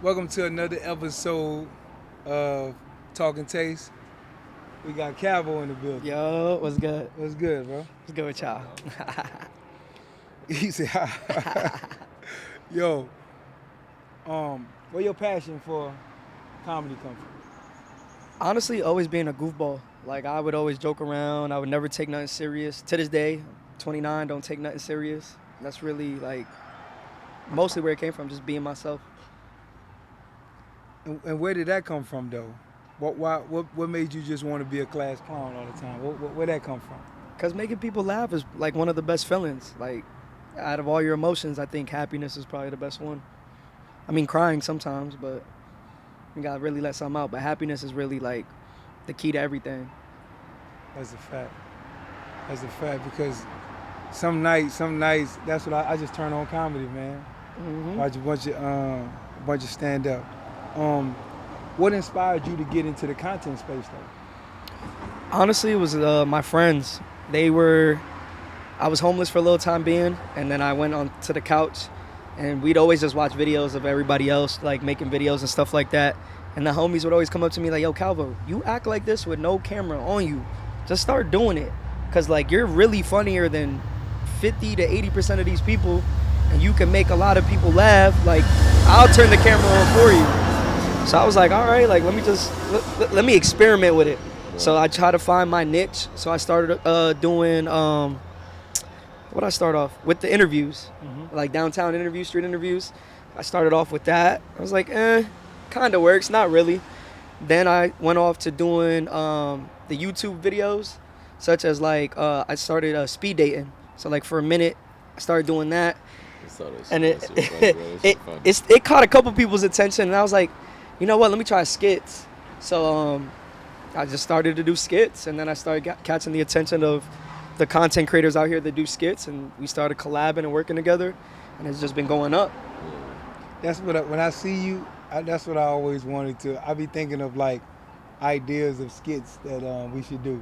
Welcome to another episode of TalkNTaste. We got Calvo in the building. Yo, what's good? What's good, bro? What's good with y'all? He said, "Yo, where your passion for comedy come from?" Honestly, always being a goofball. Like, I would always joke around. I would never take nothing serious. To this day, 29, don't take nothing serious. That's really, like, mostly where it came from, just being myself. And where did that come from, though? What made you just want to be a class clown all the time? Where that come from? Because making people laugh is, like, one of the best feelings. Like, out of all your emotions, I think happiness is probably the best one. I mean, crying sometimes, but you got to really let something out. But happiness is really, like, the key to everything. That's a fact. That's a fact because some nights, that's what I just turn on comedy, man. Mm-hmm. Watch a bunch of stand up. What inspired you to get into the content space, though? Honestly, it was my friends. I was homeless for a little time being, and then I went on to the couch, and we'd always just watch videos of everybody else, like making videos and stuff like that. And the homies would always come up to me like, "Yo, Calvo, you act like this with no camera on you. Just start doing it, cause like you're really funnier than 50 to 80% of these people, and you can make a lot of people laugh. Like, I'll turn the camera on for you." So I was like, all right, like let me experiment with it. So I tried to find my niche. So I started doing what I start off with the interviews, like downtown interviews, street interviews. I started off with that. I was like, kind of works, not really. Then I went off to doing the YouTube videos, such as like I started speed dating. So like for a minute, I started doing that, and it caught a couple people's attention, and I was like, you know what? Let me try skits. So I just started to do skits, and then I started catching the attention of the content creators out here that do skits, and we started collabing and working together, and it's just been going up. That's what when I see you, that's what I always wanted to. I be thinking of like ideas of skits that we should do.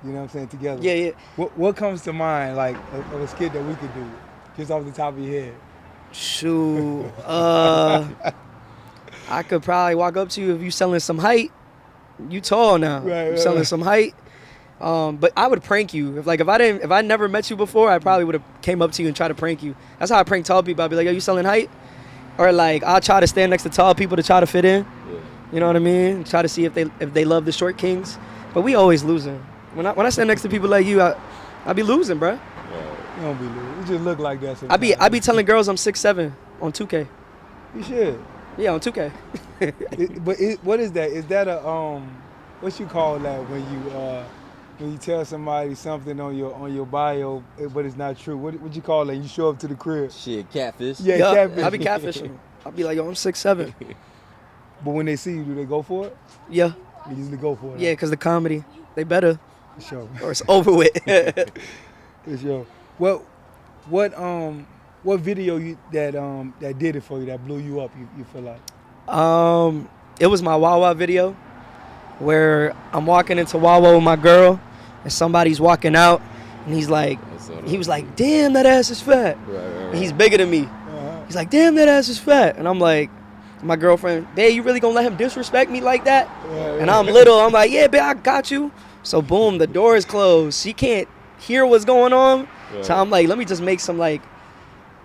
You know what I'm saying? Together. Yeah. What comes to mind like of a skit that we could do, just off the top of your head? Shoot. I could probably walk up to you if you selling some height. You tall now. Right, you selling some height. But I would prank you. If I never met you before, I probably would have came up to you and tried to prank you. That's how I prank tall people. I'd be like, "Yo, you selling height?" Or like I'll try to stand next to tall people to try to fit in. Yeah. You know what I mean? Try to see if they love the short kings. But we always losing. When I stand next to people like you, I be losing, bro. You don't be losing. You just look like that sometimes. I be telling girls I'm 6'7" on 2K. You should. Yeah, on 2K. What is that? Is that a what you call that when you tell somebody something on your bio but it's not true? What you call that? You show up to the crib. Shit, catfish. Yeah, Yup, catfish. I be catfishing. I'll be like, "Yo, I'm 6'7". But when they see you, do they go for it? Yeah. They usually go for it. Yeah, because the comedy, they better, For sure. or it's over with. For sure. Well, what video that did it for you, that blew you up, you feel like? It was my Wawa video where I'm walking into Wawa with my girl and somebody's walking out and he was like, "Damn, that ass is fat." Right. And he's bigger than me. He's like, "Damn, that ass is fat." And I'm like, my girlfriend, "Babe, you really gonna let him disrespect me like that?" And I'm little. I'm like, "Yeah, babe, I got you." So boom, the door is closed. She can't hear what's going on. Right. So I'm like, let me just make some like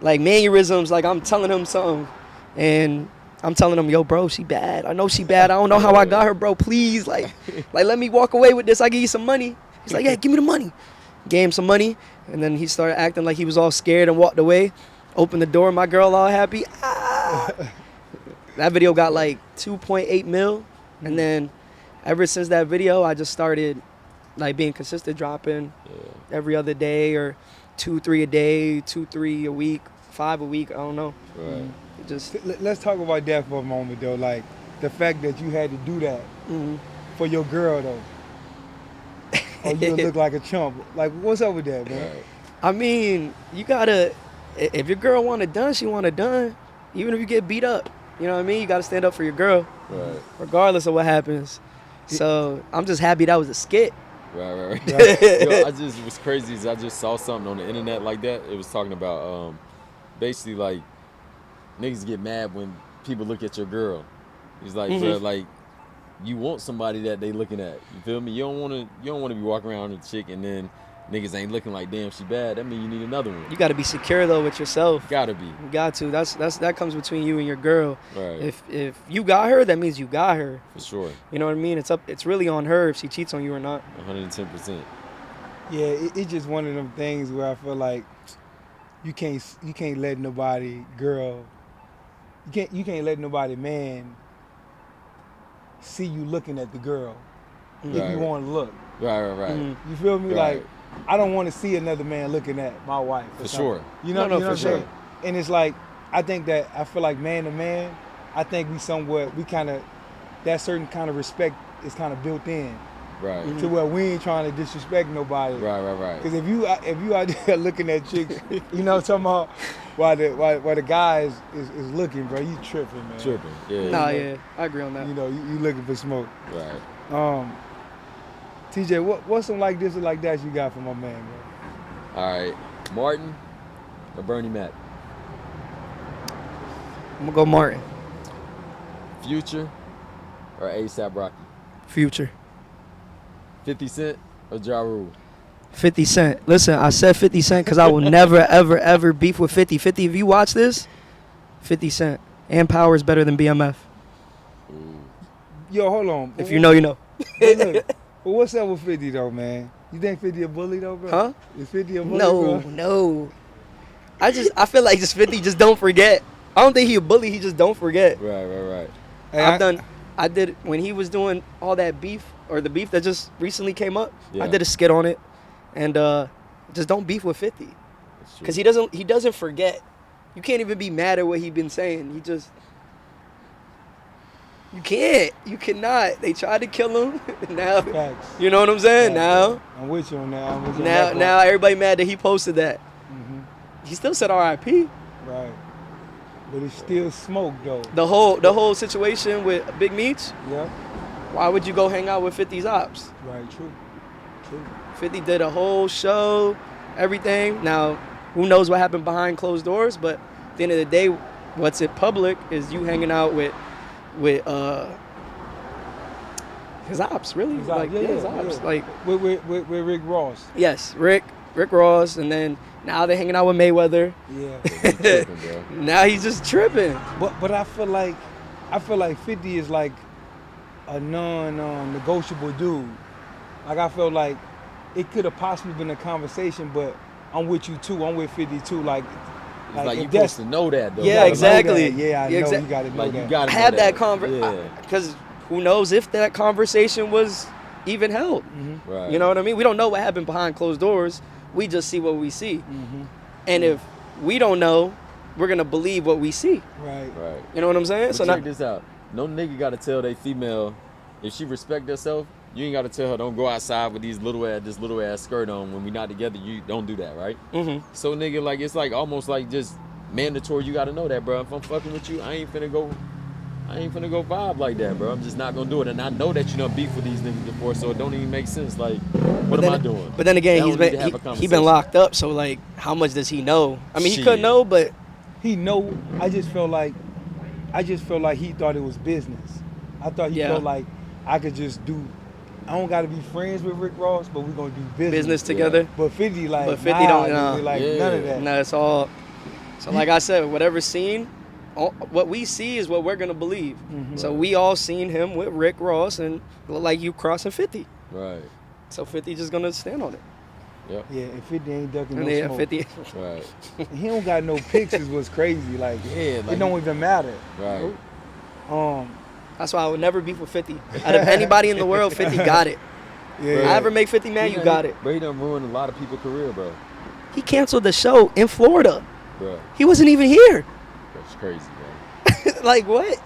mannerisms. Like I'm telling him something. And I'm telling him, "Yo, bro, she bad. I know she bad. I don't know how I got her, bro. Please, like let me walk away with this. I give you some money." He's like, "Yeah, give me the money." Gave him some money. And then he started acting like he was all scared and walked away. Opened the door, my girl all happy. That video got like 2.8 mil. And then ever since that video, I just started like being consistent, dropping every other day or 2-3 a day, 2-3 a week, 5 a week. I don't know. Right. Let's talk about that for a moment, though. Like the fact that you had to do that for your girl, though. Or you look like a chump. Like, what's up with that, man? Right. I mean, you gotta, if your girl want it done, she want it done. Even if you get beat up, you know what I mean? You gotta stand up for your girl, Right. regardless of what happens. So I'm just happy that was a skit. Right. Yo, it was crazy. I just saw something on the internet like that. It was talking about basically like niggas get mad when people look at your girl. He's like, Mm-hmm. bro, like, you want somebody that they looking at. You feel me? You don't want to be walking around with a chick and then niggas ain't looking like, damn, she bad. That mean you need another one. You got to be secure though with yourself. Gotta be. You got to. That comes between you and your girl. Right. If you got her, that means you got her. For sure. You know what I mean? It's really on her if she cheats on you or not. 110%. Yeah, it's just one of them things where I feel like you can't let nobody you can't let nobody man see you looking at the girl if Right. you want to look. Right. Mm-hmm. You feel me? Right. Like I don't want to see another man looking at my wife. or For something. sure. You know, No, you know for what I'm saying? sure. And it's like I feel like man to man, I think we kind of that certain kind of respect is kind of built in Right. Mm-hmm. to where we ain't trying to disrespect nobody. Right. Because if you out there looking at chicks, you know, talking about while the guy is looking, bro, you tripping, man. Tripping. Yeah. Nah, know. yeah, I agree on that. You know, you looking for smoke. Right. TJ, what's some like this or like that you got for my man, bro? All right. Martin or Bernie Mac? I'm gonna go Martin. Future or ASAP Rocky? Future. 50 Cent or Ja Rule? 50 Cent. Listen, I said 50 Cent because I will never, ever, ever beef with 50. 50, if you watch this, 50 Cent. And Power is better than BMF. Yo, hold on. If you know, you know. But look, but what's up with 50 though, man? You think 50 a bully though, bro? Huh? Is 50 a bully, No, bro? no. I feel like just 50 just don't forget. I don't think he a bully, he just don't forget. Right. Hey, I did, when he was doing all that beef, or the beef that just recently came up, Yeah. I did a skit on it. And just don't beef with 50. That's true. Because he doesn't forget. You can't even be mad at what he been saying. You can't. You cannot. They tried to kill him. Now, Facts. you know what I'm saying? Facts, Now, bro. I'm with you on that. I'm with you on that part. now everybody mad that he posted that. Mhm. He still said R.I.P. Right. But it's still smoke though. The whole situation with Big Meats. Yep. Why would you go hang out with 50's ops? Right. True. 50 did a whole show, everything. Now, who knows what happened behind closed doors? But at the end of the day, what's in public is you hanging out with his ops, really. His ops, His ops. yeah. Like, With Rick Ross. yes, Rick Ross, and then now they're hanging out with Mayweather. Yeah. He tripping, bro. Now he's just tripping. But I feel like 50 is like a non-negotiable dude. Like I felt like it could have possibly been a conversation, but I'm with you too. I'm with 50 too. Like It's like if you that's- supposed to know that though. Yeah, gotta know exactly. that. Yeah, I Yeah, know. exact- You got to know Like that. you gotta know Have that conversation. Yeah. Because who knows if that conversation was even held. Right. You know what I mean? We don't know what happened behind closed doors. We just see what we see. And if we don't know, we're going to believe what we see. Right. Right. You know what I'm saying? But So check now, this out. No nigga gotta tell they female if she respect herself. You ain't gotta tell her don't go outside with this little ass skirt on when we not together. You don't do that, right? So nigga, like it's like almost like just mandatory. You gotta know that, bro. If I'm fucking with you, I ain't finna go vibe like that, bro. I'm just not gonna do it. And I know that you done beef with these niggas before, so it don't even make sense. Like, what am I doing? But then again, Now he's we need to been have a he conversation. been locked up. So like, how much does he know? I mean, he Shit. could know, but He know. I just felt like he thought it was business. I thought he Yeah. felt like I could just do. I don't got to be friends with Rick Ross, but we're gonna do business. business together. But 50 like, But 50 nah, don't, nigga, nah. like Yeah. none of that. No, it's all. So like I said, whatever scene, what we see is what we're gonna believe. So we all seen him with Rick Ross, and look like you crossing 50. Right. So 50 just gonna stand on it. Yep. Yeah, and 50 ain't ducking And no then smoke. 50. Right. He don't got no pics is what's crazy. Like, Yeah, like it don't even matter. Right. That's why I would never beef with 50. Out of anybody in the world, 50 got it. Yeah. I ever make 50 mad, you got it. Bro, he done ruined a lot of people's career, bro. He canceled the show in Florida. Bro, He wasn't even here. that's crazy, bro. Like what?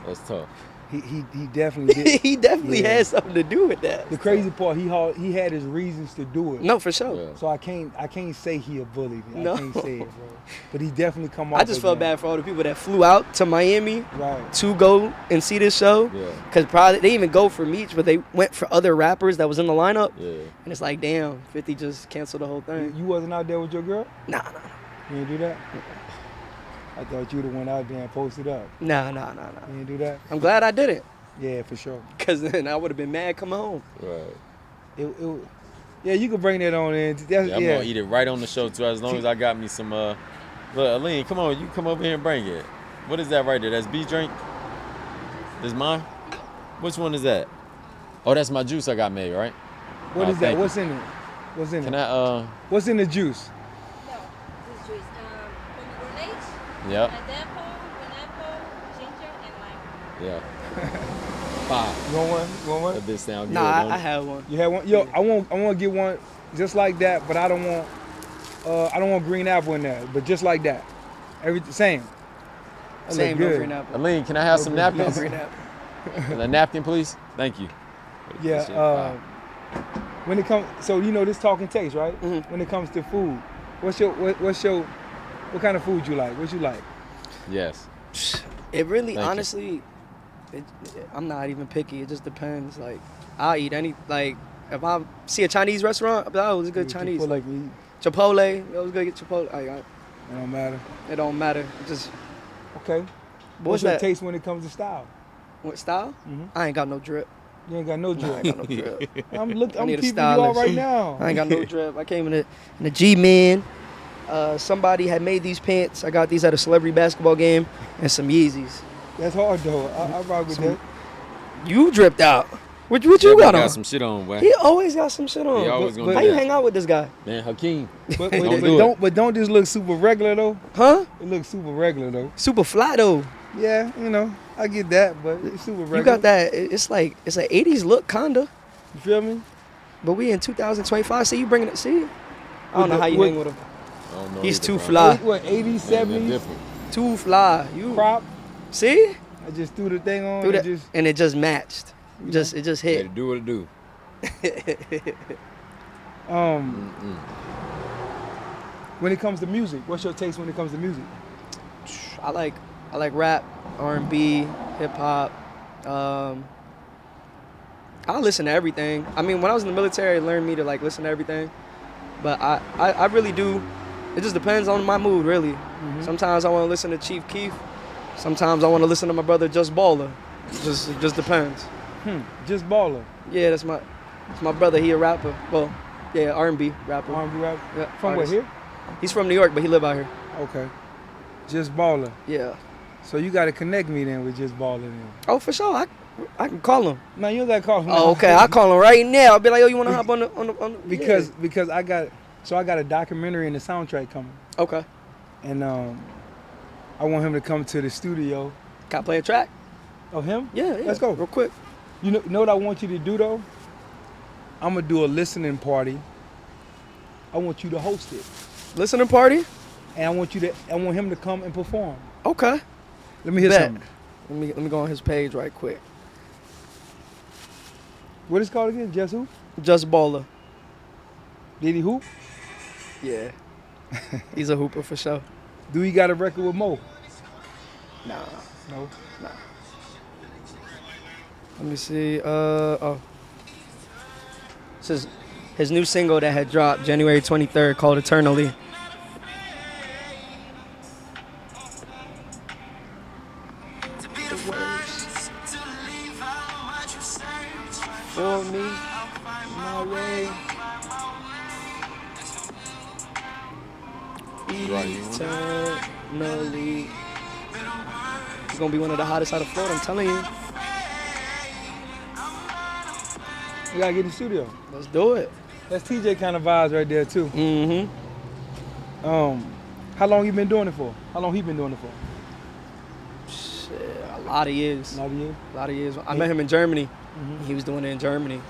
That's tough. He definitely did. He definitely Yeah. had something to do with that. The crazy part, he had his reasons to do it. No, for sure. Yeah. So I can't say he a bully. No. I can't say it, bro. But he definitely come off. I just felt bad for all the people that flew out to Miami Right. to go and see this show. Yeah. Because probably they even go for Meech, but they went for other rappers that was in the lineup. Yeah. And it's like, damn, 50 just canceled the whole thing. You wasn't out there with your girl? Nah. You didn't do that? I thought you the one out there and posted up. Nah. You didn't do that? I'm glad I didn't, Yeah, for sure. cause then I would have been mad coming home. Right. Yeah, you can bring that on in. Yeah, I'm gonna eat it right on the show too. As long as I got me some. Look, Aline, come on, you come over here and bring it. What is that right there? That's beef drink. This mine? Which one is that? Oh, that's my juice I got made, right? What is that? thank you. What's in it? What's in Can it? I? What's in the juice? No, this juice. Pomegranate, Yep. pineapple, ginger, and lime. Yeah. Five. You want one? You want one? That bitch sound good. Nah, don't I it? had one. You had one? Yo, I want to get one just like that, but I don't want green apple in there, but just like that. Same. That Same, look no good. green apple. Aline, can I have some No napkins? green apple. A napkin, please. Thank you. Yeah. That shit fire. When it comes, so you know this talking taste, right? Mhm. When it comes to food, what kind of food you like? What you like? Yes. It really, Thank you. honestly, I'm not even picky. It just depends. Like, I'll eat any. Like, if I see a Chinese restaurant, I'll be like, oh, it was good Chinese. Chipotle, like me. Chipotle, it was good. Get Chipotle. It don't matter. It don't matter. It just Okay. what's your that? taste when it comes to style? What style? Mhm. I ain't got no drip. You ain't got no I drip. ain't got no drip. I'm I need a peeping you out stylist. right now. I ain't got no drip. I came in the G-Man. Somebody had made these pants. I got these at a celebrity basketball game and some Yeezys. That's hard though. I rock with that. You dripped out. What you Yeah, got got on? some shit on, boy. He always got some shit on. He always gonna How do you that. hang out with this guy? Man, Hakeem. But Don't do it. don't this look super regular though? Huh? It looks super regular though. Super fly though. Yeah, you know, I get that, but it's super regular. You got that. It's like it's an 80s look kinda. You feel me? But we in 2025. See you bringing it. See? I don't know how you hang with him. I don't know He's either, too bro. fly. What 80s, Man, they're 70s different. Too fly. You crop? see? I just threw the thing on Do and that, just and it just matched. It just Hey, hit. do what it do. when it comes to music, what's your taste when it comes to music? I like rap, R&B, hip hop. I listen to everything. I mean, when I was in the military, it learned me to like listen to everything. But I really do. It just depends on my mood, really. Sometimes I want to listen to Chief Keef. Sometimes I want to listen to my brother Just Baller. It just depends. Just baller. Yeah, that's my brother. He a rapper. Well, yeah, R&B rapper. R&B rap. Yeah, From where, artist. here? He's from New York, but he live out here. Okay. Just baller. Yeah. So you got to connect me then with just baller then. Oh, for sure. I can call him. No, you don't got to call him. Oh, okay. I'll call him right now. I'll be like, yo, you want to hop on the because I got a documentary and the soundtrack coming, yeah. Okay. and I want him to come to the studio. Can I play a track? Oh, him? Yeah. Let's go. Real quick. You know what I want you to do though? I'm gonna do a listening party. I want you to host it, Listening party? and I want him to come and perform. Okay. Let me hear Bet. something. Let me go on his page right quick. What is it called again? Just who? Just Baller. Did he hoop? Yeah. He's a hooper for sure. Do he got a record with Mo? Nah. No. Let me see. This is his new single that had dropped January 23rd called Eternally. For me, my way. Eternally. It's gonna be one of the hottest out of Florida, I'm telling you. We gotta get in the studio. Let's do it. That's TJ kind of vibes right there too. Mm-hmm. How long you been doing it for? How long he been doing it for? Shit, a lot of years. Not you? A lot of years. I met him in Germany. Mm-hmm. He was doing it in Germany.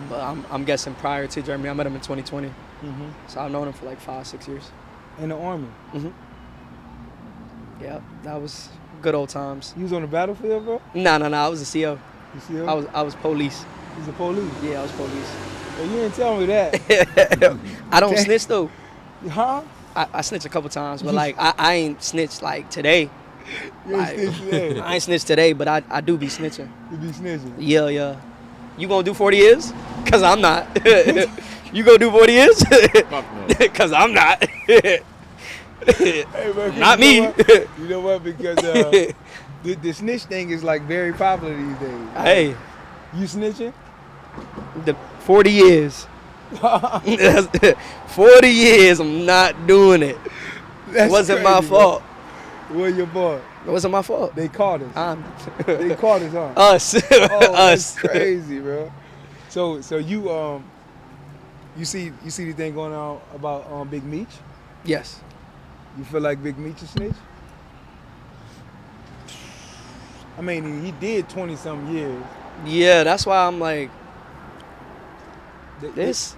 But I'm guessing prior to Germany, I met him in 2020. Mm-hmm. So I've known him for like 5-6 years. In the army. Mm-hmm. Yeah, that was good old times. You was on the battlefield, bro? Nah, I was a CO. You see him? I was police. He's a police. Yeah, I was police. Well, you didn't tell me that. I don't snitch though. Huh? I snitch a couple times, but like I ain't snitched like today. You ain't snitch today. I ain't snitched today, but I do be snitching. You be snitching. Yeah. You gonna do 40 years? Cause I'm not. You gonna do 40 years? Fuck no. Cause I'm not. Hey, man, Not you know me. what? You know what? Because the snitch thing is like very popular these days. Hey, You snitching? the 40 years. 40 years, I'm not doing it. It That's wasn't my crazy, bro. fault. Where your boy? It wasn't my fault. They caught us. They caught us, huh? Us. Oh, Us. that's crazy, bro. So you see the thing going on about Big Meech? Yes. You feel like Big Meech is snitch? I mean, he did 20-some years. Yeah, that's why I'm like, They- it's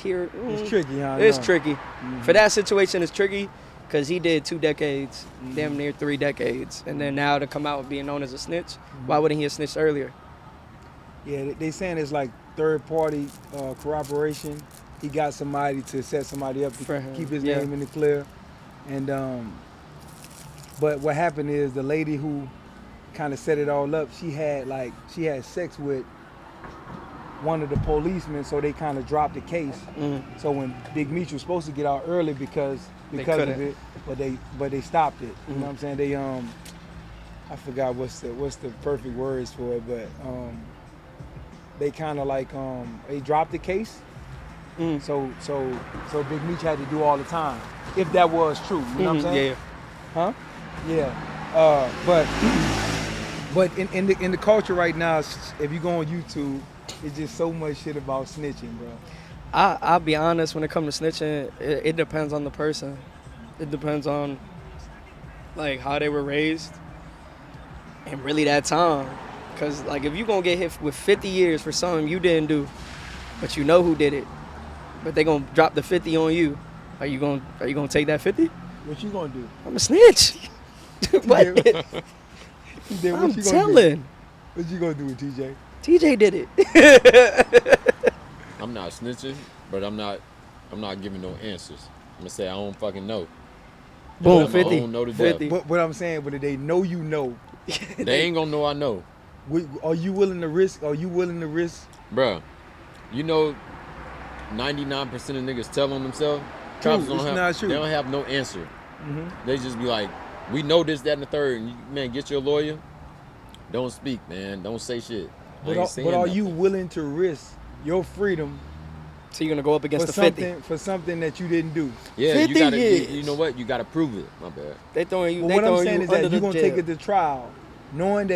here. It's tricky, huh? It's I know. tricky. For that situation, it's tricky because he did 2 decades, damn near 3 decades. And then now to come out being known as a snitch, why wouldn't he have snitched earlier? Yeah, they saying it's like third-party corroboration. He got somebody to set somebody up to For him, keep his yeah. name in the clear. And but what happened is the lady who kind of set it all up, she had sex with one of the policemen, so they kind of dropped the case. So when Big Meech was supposed to get out early because of couldn't. it, but they stopped it. You know what I'm saying? They I forgot what's the perfect words for it, but they kind of like they dropped the case. So Big Meech had to do all the time, if that was true. You know what I'm saying? Yeah. Huh? Yeah. But in the culture right now, if you go on YouTube, it's just so much shit about snitching, bro. I'll be honest, when it comes to snitching, it depends on the person. It depends on like how they were raised and really that time. Cause like if you gonna get hit with 50 years for something you didn't do, but you know who did it, but they gonna drop the 50 on you, are you gonna take that 50? What you gonna do? I'm a snitch. What? Then what I'm you gonna do? telling. What you gonna do with TJ? TJ did it. I'm not snitching, but I'm not giving no answers. I'm gonna say I don't fucking know. Boom, Let my 50. own know the 50. devil. But what I'm saying, but if they know you know, They ain't gonna know I know. are you willing to risk? Are you willing to risk? Bruh, you know 99% of niggas tell on themselves. True, Cops it's have, not true. They don't have no answer. They just be like, we know this, that, and the third. And you, man, get your lawyer. Don't speak, man. Don't say shit. I ain't saying But are nothing. you willing to risk your freedom So you're gonna go up against for the 50. something that you didn't do? Yeah, 50 you gotta. years. You know what? You gotta prove it. My bad. They throwing you. But They what I'm throwing saying you is under that the you're gonna jail. take it to trial, knowing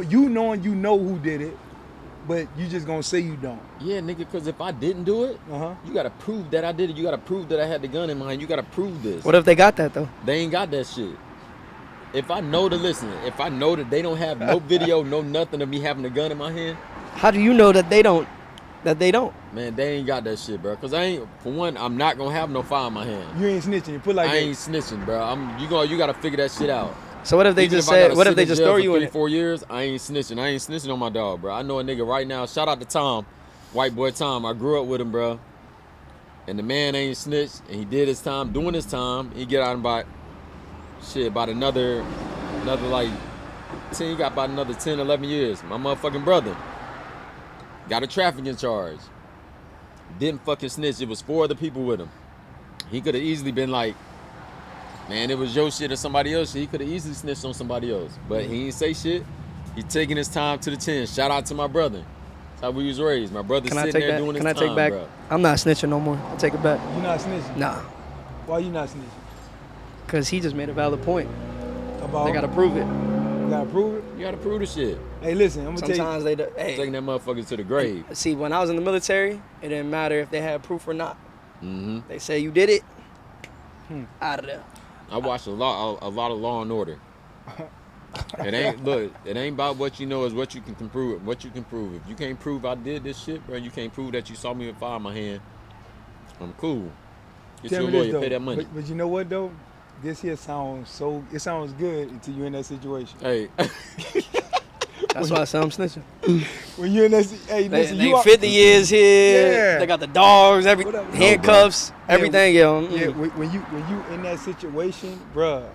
you knowing who did it, but you just gonna say you don't. Yeah, nigga. Because if I didn't do it, Uh-huh. you gotta prove that I did it. You gotta prove that I had the gun in my hand. You gotta prove this. What if they got that though? They ain't got that shit. If I know if I know that they don't have no video, no nothing of me having a gun in my hand, How do you know that they don't? That they don't. man, they ain't got that shit, bro. Cause for one, I'm not gonna have no fire in my hand. You ain't snitching. Put like I that. ain't snitching, bro. You gotta figure that shit out. So what if they Even just if I gotta said? What if sit they in just jail throw for you in 3, it? 4 years? I ain't snitching. I ain't snitching on my dog, bro. I know a nigga right now. Shout out to Tom, white boy Tom. I grew up with him, bro. And the man ain't snitched, and he did his time, doing his time. He get out in about another like 10. He got about another 10, 11 years. My motherfucking brother got a trafficking charge. Didn't fucking snitch. It was 4 other people with him. He could have easily been like, man, it was your shit or somebody else shit. He could have easily snitched on somebody else. But he ain't say shit. He taking his time to the 10. Shout out to my brother. That's how we was raised. My brother Can I sitting take there that? doing his Can I time, take back? bro. I'm not snitching no more. I'll take it back. You not snitching. Nah, Why you not snitching? cause he just made a valid point. About They gotta prove it. you gotta prove it. You gotta prove the shit. Hey, listen, I'm gonna tell you. Sometimes they do. Hey, Taking that motherfucker to the grave. see, when I was in the military, it didn't matter if they had proof or not. Mm-hmm. They say you did it. Out of there. I watched a lot of Law and Order. It ain't about what you know, is what you can prove. What you can prove. If you can't prove I did this shit, bro, you can't prove that you saw me with fire in my hand. I'm cool. Get Tell your me lawyer, this, though. pay that money. But you know what though? This here sounds good until you're in that situation. Hey, That's why I say I'm snitching. When you're in that, hey, listen, They you are 50 years here. Yeah. They got the dogs, Whatever. handcuffs, Yeah, everything. Yo, Yeah, when you in that situation, bruh.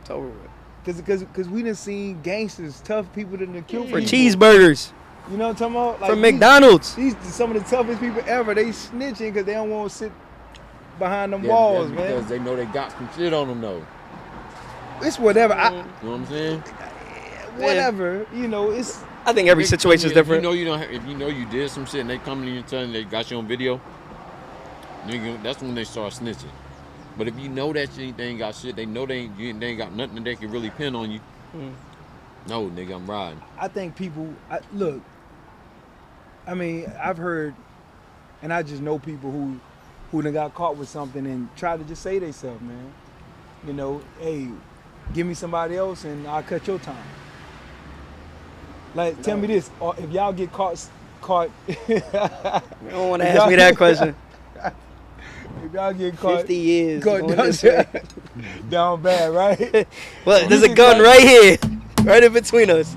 it's over with. Cause we done seen gangsters, tough people that done killed For people. cheeseburgers You know what I'm talking about? from these- McDonald's. These some of the toughest people ever. They snitching because they don't want to sit behind them Yeah, walls, that's man. because they know they got some shit on them though. It's whatever. You know what I'm saying? Whatever. You know, it's I think every situation is different. If you know you did some shit and they come to you and telling you they got you on video, nigga, that's when they start snitching. But if you know that shit, they ain't got shit, they know they ain't got nothing that they can really pin on you. No, nigga, I'm riding. I think people look. I mean, I've heard, and I just know people who done got caught with something and try to just say themselves, man. You know, hey, give me somebody else and I'll cut your time. Like, tell me this: or if y'all get caught. You don't want to ask me that question. If y'all get caught, 50 years. caught going down, this way. down bad, right? Well, there's a gun right here, right in between us.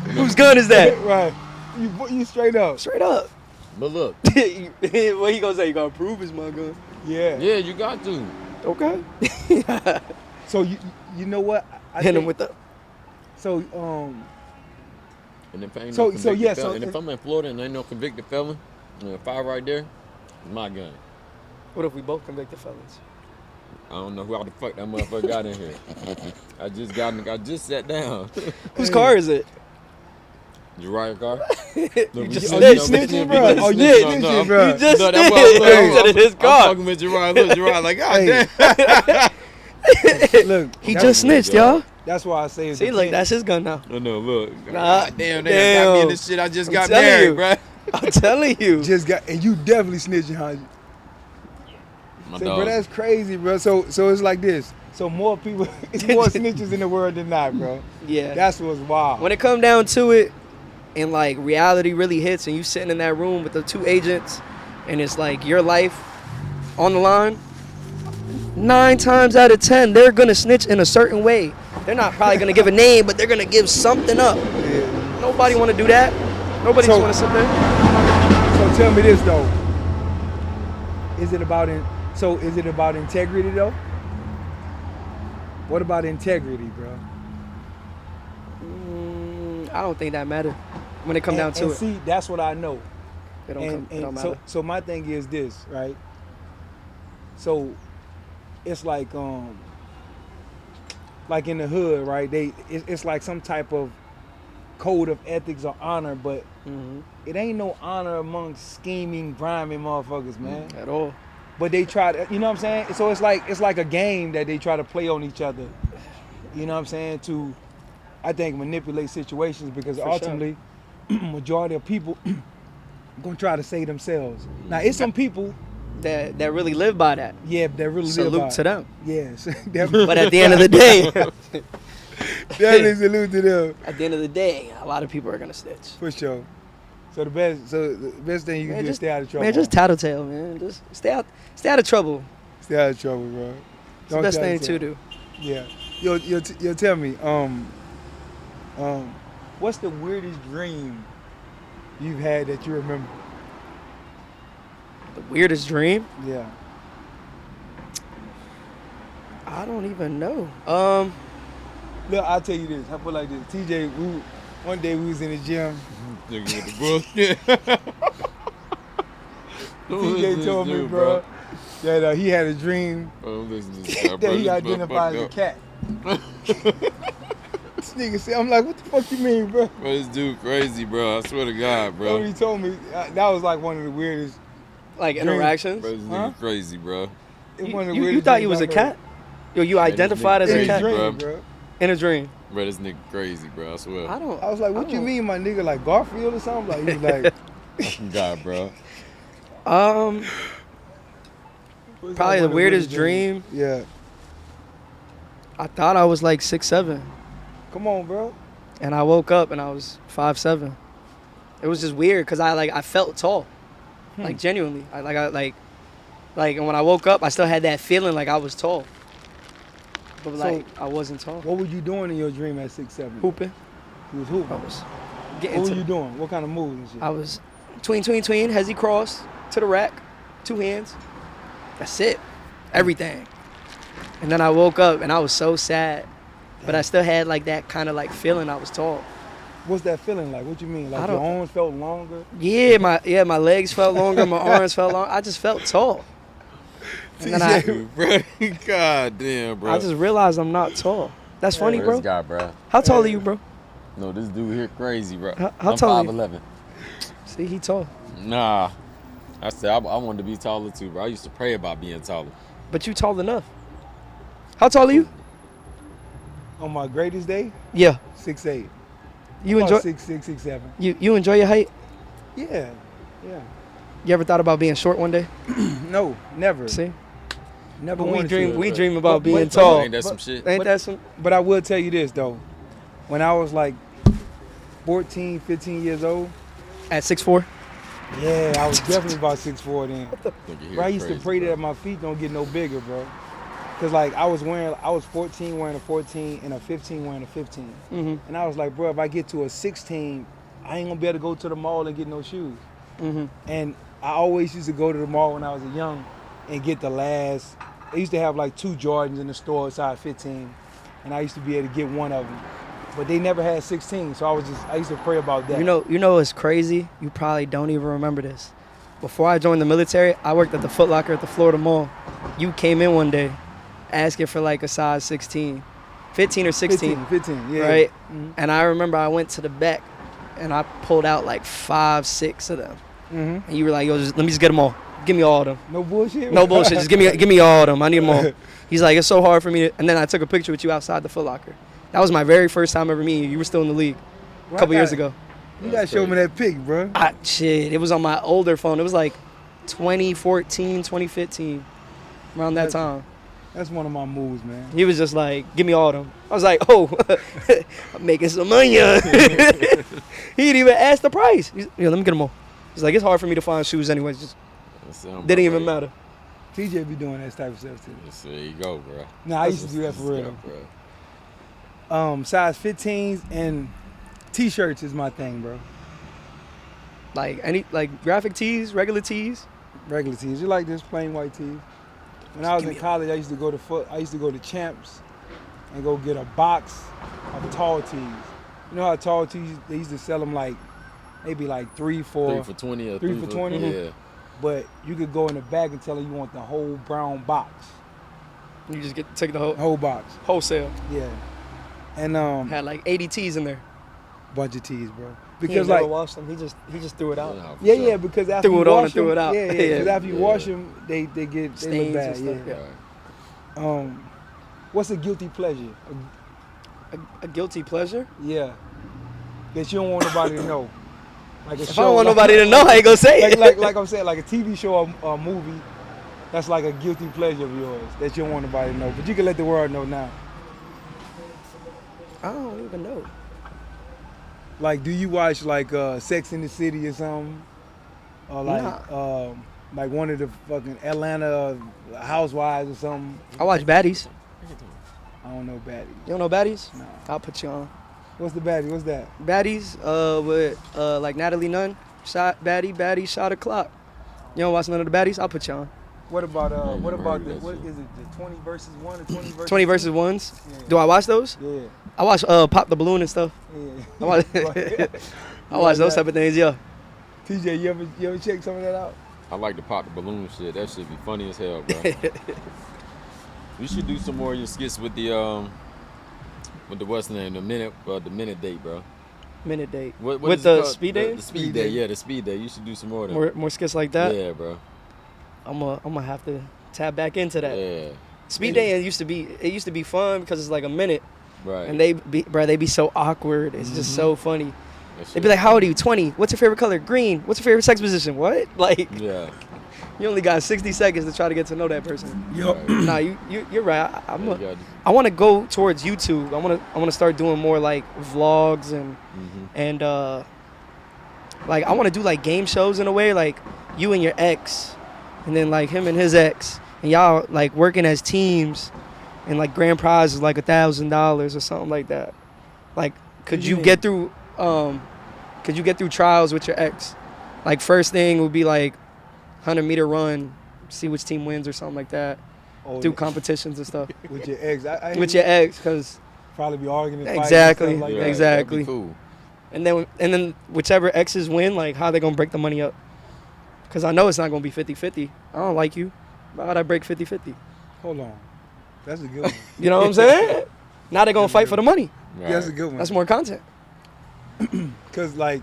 Whose gun is that? Right. You straight up. Straight up. But look, What he gonna say? You gonna prove it's my gun? Yeah. yeah, you got to. Okay. So you know what? I Hit him think- with the. So And if ain't So- no so convicted yeah, felon, so and if it- I'm in Florida and ain't no convicted felon, and if I right there, it's my gun. What if we both convicted felons? I don't know how the fuck that motherfucker got in here. I just sat down. Whose car is it? Jariah car. You just oh, you snitched. snitching, bro? Oh, you snitched. snitching, bro? You just No, snitched. that's why He said it's his I'm car. fucking with Jariah. Look, Jariah, like, God damn. Look, He that's- just snitched, y'all. That's why I say it's See, like, that's his gun now. No, look. Nah, God damn, they got me in this shit. I just I'm got telling married, you. bro. I'm telling you. just got, and you definitely snitching, huh? My Say, dog. bro, that's crazy, bro. So it's like this. So more people, it's more snitches in the world than not, bro. Yeah. That's what's wild. When it come down to it, and like reality really hits, and you sitting in that room with the two agents, and it's like your life on the line, 9 times out of 10, they're gonna snitch in a certain way. They're not probably gonna give a name, but they're gonna give something up. Yeah. Nobody wanna do that. Nobody just So- wanna sit there. So tell me this though. Is it about integrity though? What about integrity, bro? I don't think that matter when it come down to and it. see, that's what I know. It don't, And, it don't and matter. so my thing is this, right? So it's like in the hood, right? It's like some type of code of ethics or honor, but it ain't no honor amongst scheming, grimy motherfuckers, man. At all. But they try to, you know what I'm saying? So it's like a game that they try to play on each other. You know what I'm saying? To, I think, manipulate situations because For ultimately, majority of people gonna try to say themselves. Now, it's some people, That really live by that. yeah, that really live Salute by to it. them. Yes, But at the end of the day, definitely salute to them at the end of the day, a lot of people are gonna snitch. for sure. So the best thing you can do is stay out of trouble. Man, just tattletale, man. Just stay out of trouble. stay out of trouble, bro. It's the best thing to do. Yeah. Yo, tell me, what's the weirdest dream you've had that you remember? The weirdest dream? Yeah. I don't even know. Look, I'll tell you this. I put it like this. TJ, one day we was in the gym. Nigga with the bullshit. TJ told me, bro, that he had a dream Don't listen to this guy, bro. that he This identified as a motherfucker- cat. This nigga said, I'm like, what the fuck you mean, bro? Bro, this dude crazy, bro. I swear to God, So bro. he told me, that was like one of the weirdest. Like interactions. Bro, this Huh? nigga crazy, bro. It's one of the You weirdest thought you dreams was a I've heard. cat? Yo, you identified as In a his cat dream. dream, bro. bro. in a dream. Bro, this nigga crazy, bro. I swear. I don't. I was like, what I you don't- mean, my nigga, like Garfield or something? Like, he was like, God, bro. what's Probably like the one of weirdest dream. Yeah. I thought I was like 6'7", Come on, bro. and I woke up and I was 5'7". It was just weird because I felt tall, like genuinely. And when I woke up, I still had that feeling like I was tall, but like I wasn't tall. What were you doing in your dream at 6'7"? Hooping. You was I hooping. was What getting were to. you doing? What kind of moves and shit? I was tween, hezzy cross to the rack, 2 hands. That's it. Everything. And then I woke up and I was so sad. But I still had like that kind of like feeling I was tall. What's that feeling like? What you mean? I Like your don't- arms felt longer? Yeah, my legs felt longer, my arms felt long. I just felt tall. And then I bro. God damn, bro. just realized I'm not tall. That's funny, bro. This guy, bro. How tall are you, bro? No, this dude here crazy, bro. How tall are you? I'm 5'11". See, he tall. Nah. I said I wanted to be taller too, bro. I used to pray about being taller. But you tall enough. How tall are you? On my greatest day, Yeah. 6'8". You About enjoy 6'6", 6'7". you enjoy your height? Yeah, yeah. You ever thought about being short one day? No, never. See? Never But we wanted dream to. we dream about being but- tall. Ain't that some shit? Ain't that some But I will tell you this, though. When I was like 14, 15 years old, at 6'4"? yeah, I was definitely about 6'4" then. Nigga here Bro, I used to crazy, pray bro. that my feet don't get no bigger, bro. Cause like I was 14 wearing a 14 and a 15 wearing a 15. Mm-hmm. And I was like, bro, if I get to a 16, I ain't gonna be able to go to the mall and get no shoes. Mm-hmm. And I always used to go to the mall when I was young and get the last. They used to have like 2 Jordans in the store size 15, and I used to be able to get one of them. But they never had 16, so I used to pray about that. You know what's crazy? You probably don't even remember this. Before I joined the military, I worked at the Foot Locker at the Florida Mall. You came in one day asking for like a size 16, 15 or 16, 15, yeah. right? Mhm. And I remember I went to the back and I pulled out like 5, 6 of them. Mm-hmm. And you were like, yo, let me just get them all. Give me all of them. No bullshit. No bullshit. Just give me all of them. I need them all. He's like, it's so hard for me to. And then I took a picture with you outside the Foot Locker. That was my very first time ever meeting you. You were still in the league a couple years ago. You gotta show me that pic, bro. Shit, it was on my older phone. It was like 2014, 2015, around that time. That's one of my moves, man. He was just like, give me all of them. I was like, oh, I'm making some money. He didn't even ask the price. He's, yeah, let me get them all. He's like, it's hard for me to find shoes anyways. Just didn't even matter. TJ be doing that type of stuff too. There you go, bro. Nah, I used to do that for real. Bro. Size 15s and t-shirts is my thing, bro. Like any graphic tees, regular tees. Regular tees. You like this plain white tees? When I was in college, I used to go to Champs and go get a box of tall tees. You know how tall tees, they used to sell them like maybe like 3 for 20 or 3 for 20. Yeah. But you could go in the bag and tell them you want the whole brown box. You just take the Whole box. wholesale. Yeah. And Had like 80 tees in there. bunch of tees, bro. He Because ain't never like washed them. He just threw it out. for yeah, sure. yeah, because after Threw you it on wash and threw them, it out. Yeah, Yeah. because after you Yeah. wash them, they look Stains bad. and stuff, Yeah. Right. What's a guilty pleasure? A guilty pleasure? Yeah. That you don't want nobody to know. Like a If show. I don't want like- nobody to know, I ain't gonna say it. like I'm saying, like a TV show or a movie. That's like a guilty pleasure of yours that you don't want nobody to know, but you can let the world know now. I don't even know. Like, do you watch like Sex in the City or something, or like one of the fucking Atlanta Housewives or something? I watch baddies. I don't know baddies. You don't know baddies? No. I'll put you on. What's the baddie? What's that? Baddies with like Natalie Nunn. Baddie, shot o'clock. You don't watch none of the baddies? I'll put you on. What about ain't what never about heard the that what shit. is it? The 20 versus 1 or 20 versus 20 2? versus ones. Yeah. Do I watch those? Yeah. I watch Pop the Balloon and stuff. Yeah. I watch, I watch those type of things, yeah. TJ, you ever check some of that out? I like to pop the balloon shit. That shit be funny as hell, bro. You should do some more of your skits with the what's the name? The minute date, bro. Minute date. What With is it the called? speed The date? speed date, yeah, the speed date. You should do some more of them. More skits like that. Yeah, bro. I'm gonna have to tap back into that. Yeah. Speed dating used to be fun because it's like a minute, Right. and they be so awkward. It's just so funny. That They'd shit- be like, "How old are you? 20. What's your favorite color? Green. What's your favorite sex position? What?" Like, Yeah. you only got 60 seconds to try to get to know that person. Right. Nah, you're right. You I want to go towards YouTube. I want to start doing more like vlogs and like I want to do like game shows in a way, like you and your ex, and then like him and his ex, and y'all like working as teams, and like grand prize is like $1,000 or something like that. Like, could you get through trials with your ex? Like first thing would be like 100-meter run, see which team wins or something like that. Oh, Do yeah. competitions and stuff With your ex. I with your ex, cause probably be arguing and fighting Exactly. and stuff like Yeah, that. Exactly. that'd be cool. and then whichever exes win, like how they gonna break the money up? Cause I know it's not gonna be 50-50. I don't like you. Why'd I break 50-50? Hold on. That's a good one. You know what I'm saying? Now they're gonna fight for the money. Right. That's a good one. That's more content. Cause like,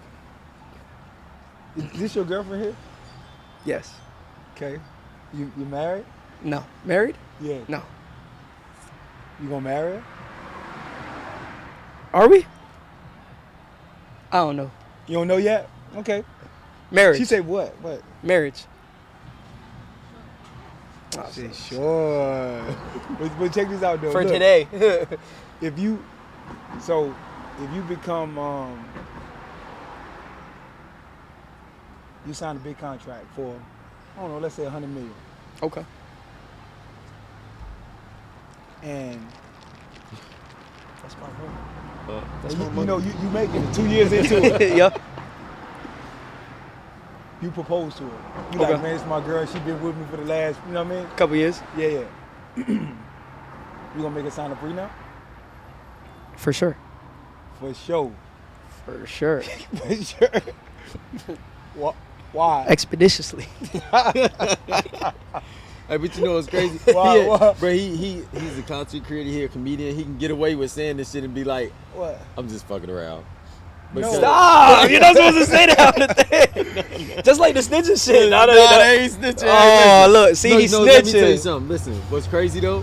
is this your girlfriend here? Yes. Okay. You married? No. Married? Yeah. No. You gonna marry her? Are we? I don't know. You don't know yet? Okay. Marriage. She said what? What? Marriage. She said sure. But check this out though. For Look, today. if you become you sign a big contract for, I don't know, let's say 100 million, Okay. and That's my home. you know you making it 2 years into it, Yeah. you propose to her. You Okay. like, man, it's my girl. She been with me for the last, you know what I mean? Couple years. Yeah. You gonna make her sign a prenup? For sure. For sure. For sure. For sure. Why? Expeditiously. Hey, but you know what's crazy? Why- why? Bro, he's a content creator, he a comedian. He can get away with saying this shit and be like, What? I'm just fucking around. But No. Stop! You're not supposed to say that on the thing. Just like the snitching shit. Nah, they ain't snitching. Oh, look. See, he's Let me tell you snitching. something. Listen, what's crazy though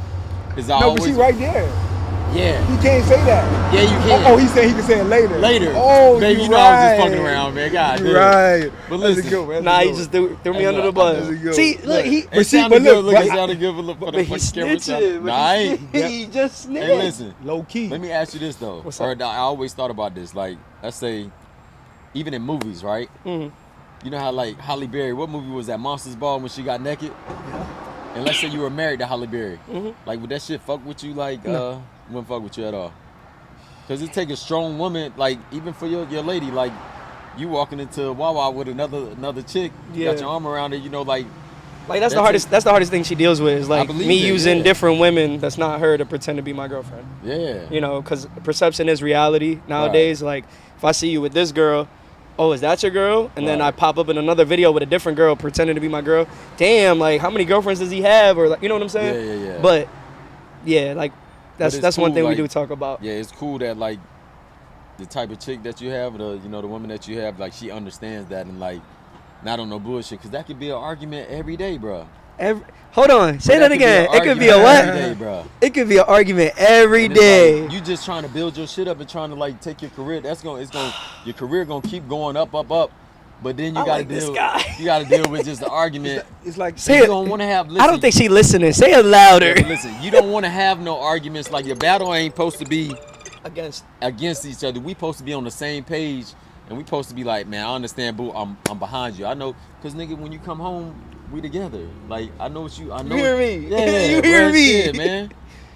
is I No, always but she right there. Yeah, He can't say that. yeah, you can. Oh, he said he can say it later. Later. Oh, baby, you you know right. I was just fucking around, man. God You damn. right. But That's a listen. good one. That's Nah, a he good just one. threw me Hey, under the look, bus. that's a good See, one. look, he. It But see, sounded but look, good. Look, it but- sounded good for the But he camera. snitching. Nah, I ain't. He just snitched. Hey, listen. Low key. Let me ask you this though. What's Or up? I always thought about this. Like, let's say, even in movies, right? Mhm. You know how like Halle Berry, what movie was that? Monsters Ball when she got naked? Yeah. And let's say you were married to Halle Berry. Mhm. Like, would that shit fuck with you? Like, wouldn't fuck with you at all. Cause it take a strong woman, like even for your lady, like you walking into Wawa with another chick, you Yeah. got your arm around her, you know, like Like that's the That's hardest. it. That's the hardest thing she deals with is like believe me it, using yeah. different women that's not her to pretend to be my girlfriend. yeah, You know, because perception is reality nowadays. Like if I see you with this girl, oh, is that your girl? And then I Right. pop up in another video with a different girl pretending to be my girl. Damn, like how many girlfriends does he have? Or like, you know what I'm saying? Yeah. But yeah, like But it's that's one cool, thing we like- do talk about. yeah. It's cool that like the type of chick that you have, the woman that you have, like she understands that and like not on no bullshit, cause that could be an argument every day, bro. Hold on, say that could be again. an It could be a argument what? every day, bro. It could be an argument every And it's day. like, you just trying to build your shit up and trying to like take your career. Your career gonna keep going up. But then you I gotta like this deal. guy. You gotta deal with just the argument. It's like Say You it. don't want to have. Listen, I don't think she listening. Say it louder. Listen, you don't want to have no arguments. Like your battle ain't supposed to be against each other. We supposed to be on the same page, and we supposed to be like, man, I understand, boo. I'm behind you. I know, cause nigga, when you come home, we together. Like I know what you. I know. You hear me? Yeah, You hear real me? shit, man.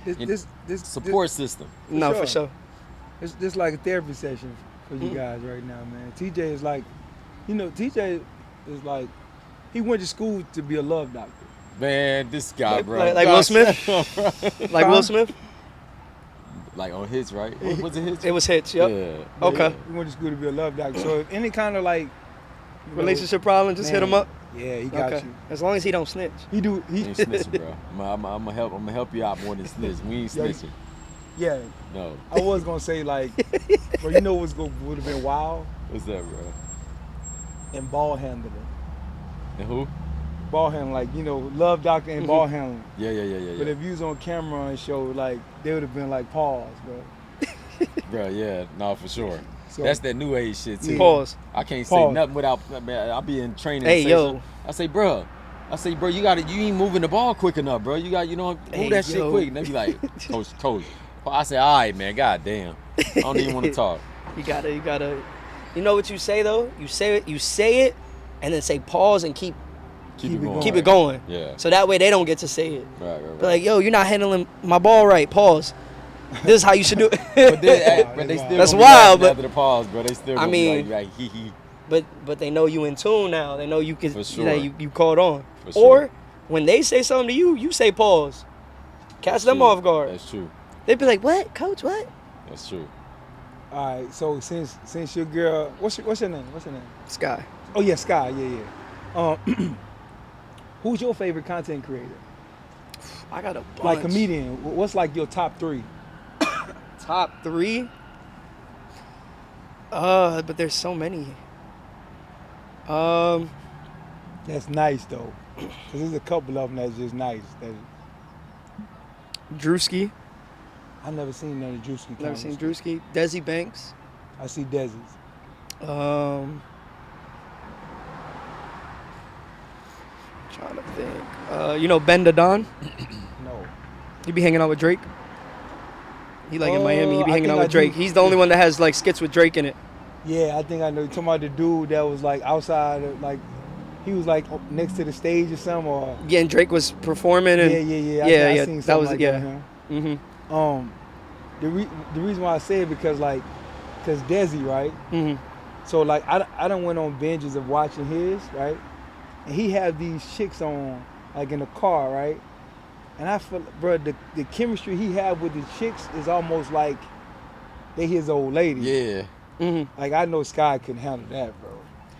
this Support system. No, sure. for sure. It's just like a therapy session for you guys right now, man. TJ is like, TJ is like, he went to school to be a love doctor. Man, this guy, bro. Like Will Smith? Like Will Smith? Like on hits, right? Was it hits? It was hits. Yep. Yeah. Okay. He went to school to be a love doctor. So if any kind of like you know, Relationship problem, just hit him man, up. Yeah, he got Okay. you. As long as he don't snitch. He do. We He ain't snitching, bro. I'm gonna help you out more than snitch. We ain't Yeah, snitching. yeah. No. I was gonna say like, bro, you know what's would have been wild What's that, bro? and ball handling. And who? Ball handling, like love doctor and ball handling. Yeah. But if you was on camera and show, like, they would have been like, pause, bro. Bro, yeah, no, for sure. So, That's that new age shit too. Yeah. Pause. I can't say Pause. nothing without. Man, I be in training. Hey, and say yo. something. I say, bro, you ain't moving the ball quick enough, bro. You got, move Hey, that shit yo. quick. And they be like, coach. I say, all right, man. God damn. I don't even want to talk. You gotta. You know what you say though? You say it, and then say pause and keep Keep it going. it going. Yeah. So that way they don't get to say it. Right. Be like, yo, you're not handling my ball right. Pause. This is how you should do it. But they still That's gonna be wild, laughing but- after the pause, bro. They still I gonna mean- be like hee hee. But they know you in tune now. They know you can. For sure. You caught on. For Or sure. when they say something to you, you say pause. Catch them True. off guard. That's true. They'd be like, "What, coach? What?" That's true. all right. So since your girl, what's your name? What's your name? Sky. Oh yeah, Sky. Yeah. Who's your favorite content creator? I got a bunch. Like comedian, what's like your top 3? Top 3? But there's so many. That's nice though, cause there's a couple of them that's just nice. Drewski. I never seen none of Drewski. Never seen Drewski. Desi Banks. I see Desi's. Trying to think. You know Ben Don? No. You be hanging out with Drake? He like in Miami. He be I hanging think out I with Drake. do. He's the only one that has like skits with Drake in it. Yeah, I think I know. You're talking about the dude that was like outside, like he was like next to the stage or something. Or Yeah, and Drake was performing. And I seen that was like yeah. That, Mhm. The reason why I say it because Desi, right? Mhm. So like I done went on binges of watching his, right? And he had these chicks on like in the car, right? And I feel, bro, the chemistry he had with the chicks is almost like they his old lady. Yeah. Mhm. Like I know Sky couldn't handle that, bro.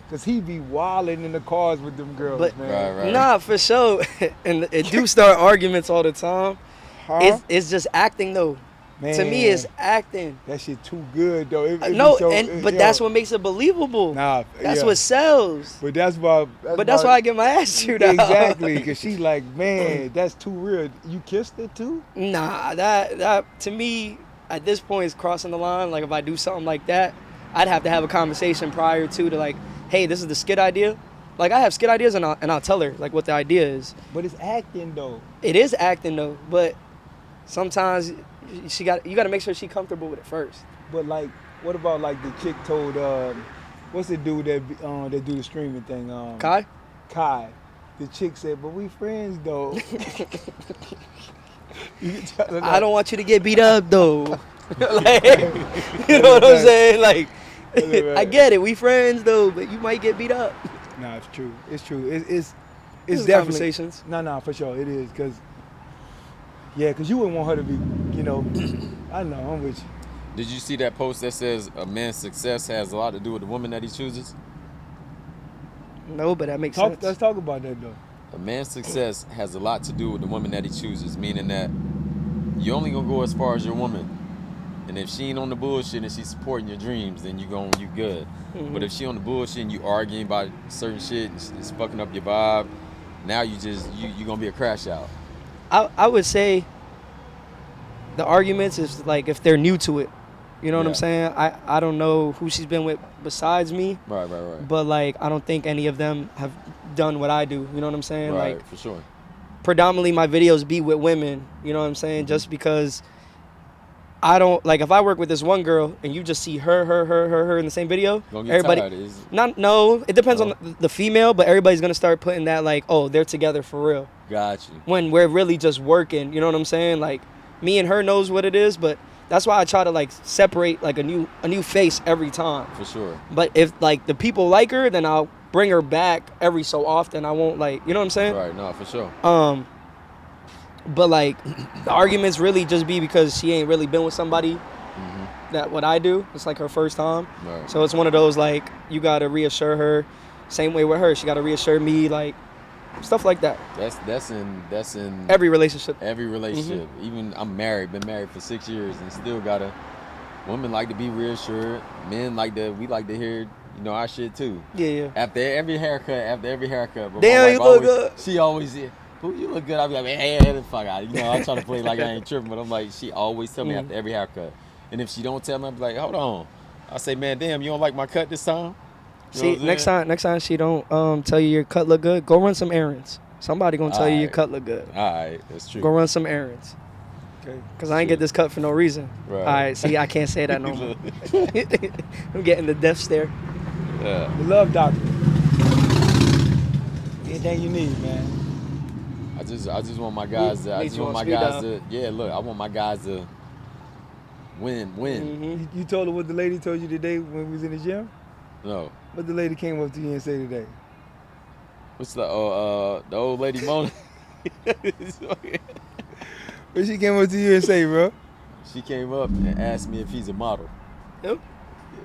Cause he be wilding in the cars with them girls, But- man. Right. Nah, for sure. And it do start arguments all the time. Huh? It's just acting though. Man, To me, it's acting. that shit too good though. It be No, so- but yo, that's what makes it believable. Nah, That's yeah. what sells. But that's why. That's why I get my ass chewed out. Exactly, cause she like, man, that's too real. You kissed her too? Nah, that to me at this point is crossing the line. Like if I do something like that, I'd have to have a conversation prior to like, hey, this is the skit idea. Like I have skit ideas and I'll tell her like what the idea is. But it's acting though. It is acting though, but sometimes you got to make sure she's comfortable with it first. But like, what about like the chick told, what's the dude that do the streaming thing? Kai? Kai. The chick said, but we friends though. You can tell her I that. don't want you to get beat up though. Like, you know what I'm saying? Like, I get it. We friends though, but you might get beat up. Nah, it's true. It's true. It's This is definitely conversations. No, for sure it is. Cause you wouldn't want her to be, I know, I'm with you. Did you see that post that says a man's success has a lot to do with the woman that he chooses? No, but that makes sense. Let's talk about that though. A man's success has a lot to do with the woman that he chooses, meaning that you only gonna go as far as your woman. And if she ain't on the bullshit and she's supporting your dreams, then you good. Mhm. But if she on the bullshit and you arguing about certain shit and it's fucking up your vibe, now you gonna be a crash out. I would say the arguments is like if they're new to it. You know what I'm Yeah. saying? I don't know who she's been with besides me, Right. but like I don't think any of them have done what I do. You know what I'm saying? Right, Like for sure. predominantly my videos be with women. You know what I'm saying? Just because I don't like if I work with this one girl and you just see her in the same video, Gonna get everybody tired. Is no, it depends Oh. on the female, but everybody's gonna start putting that like, oh, they're together for real. got you. When we're really just working, you know what I'm saying? Like me and her knows what it is, but that's why I try to like separate like a new face every time. For sure. But if like the people like her, then I'll bring her back every so often. I won't like, you know what I'm saying? Right, no, for sure. But like the arguments really just be because she ain't really been with somebody that what I do. It's like her first time. Right. So it's one of those like you gotta reassure her. Same way with her, she gotta reassure me, like stuff like that. That's in Every relationship. every relationship. Even I'm married, been married for 6 years, and still gotta. Women like to be reassured. Men we like to hear, our shit too. Yeah. After every haircut, but my Damn, wife you look always, good. She always, "Who you look good?" I be like, "Man, hey, the fuck out." I try to play like I ain't tripping, but I'm like, she always tell me after every haircut. And if she don't tell me, I be like, "Hold on." I say, "Man, damn, you don't like my cut this time?" You know See, what I'm saying? next time she don't tell you your cut look good, go run some errands. Somebody gonna tell you your Alright. cut look good. All right, that's true. Go run some errands. Okay. Cause I ain't get this cut for no reason. Right. All right, see, I can't say that no more. I'm getting the death stare. Yeah. The love doctor. Anything you need, man. I just want my guys to. I Need just you want on my speed guys dial. to. Yeah, look, I want my guys to win. Mm-hmm. You told her what the lady told you today when we was in the gym? No, What the lady came up to you and said today? what's the old lady Mona? What she came up to you and say, bro? She came up and asked me if he's a model. Yep.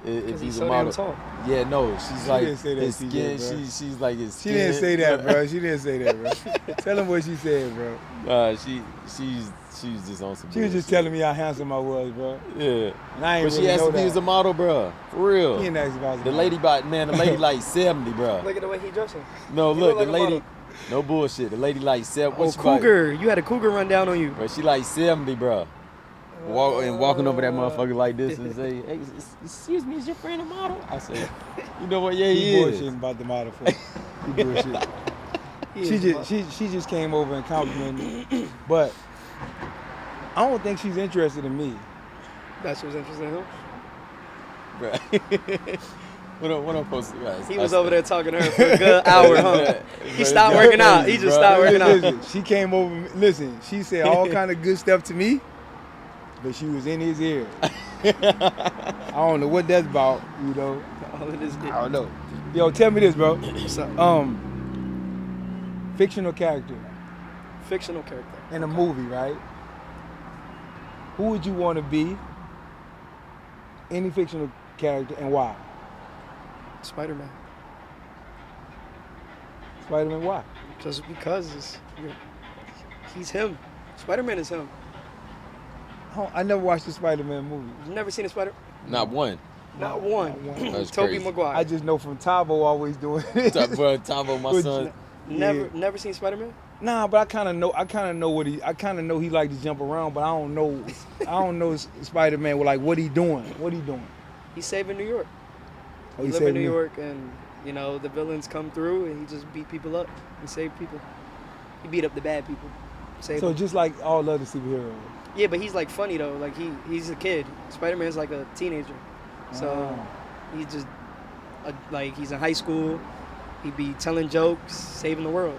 if he's he's so a damn model. tall. Yeah, no, she's like didn't say that, his TJ, skin. bro. She's like his She skin. didn't say that, bro. She didn't say that, bro. Tell him what she said, bro. She's just on some. She was just bullshit. telling me how handsome I was, bro. Yeah. And I ain't But really she asked know if he that. was a model, bro. For real. He didn't ask if I was a The model. lady like 70, bro. Look at the way he dressing. No, He look, look the like a lady. model. No bullshit. The lady like 70. Oh, what she about- cougar. You had a cougar run down on you. Bro, she like 70, bro. Walking over that motherfucker like this and say, "Hey, excuse me, is your friend a model?" I say, "You know what? Yeah, He he is." bullshitting about the model for He bullshit. She just came over and complimented me. But I don't think she's interested in me. That's what's interesting in him. Bro. What I'm supposed to guys? He was over there talking to her for a good hour, huh? He stopped working out. He just stopped working out. Listen, she came over. Listen, she said all kind of good stuff to me, but she was in his ear. I don't know what that's about, you know. All of this I don't know. Yo, tell me this, bro. What's up? Fictional character Fictional character. in a movie, right? Who would you want to be? Any fictional character, and why? Spider-Man. Spider-Man, why? Just because he's him. Spider-Man is him. I never watched the Spider-Man movie. You never seen a Spider? Not one. Not one. That's Tobey crazy. Maguire. I just know from Tavo always doing it. Bro, Tombo, my Would son. Never seen Spider-Man? Nah, but I kind of know what he. I kind of know he like to jump around, but I don't know. I don't know Spider-Man. Like, what he doing? What he doing? He's saving New York. Oh, He live saving in New me? York, and the villains come through, and he just beat people up and save people. He beat up the bad people. Save So them. just like all other superheroes. Yeah, but he's like funny though. Like he's a kid. Spider-Man's like a teenager, so he's just like he's in high school. He be telling jokes, saving the world.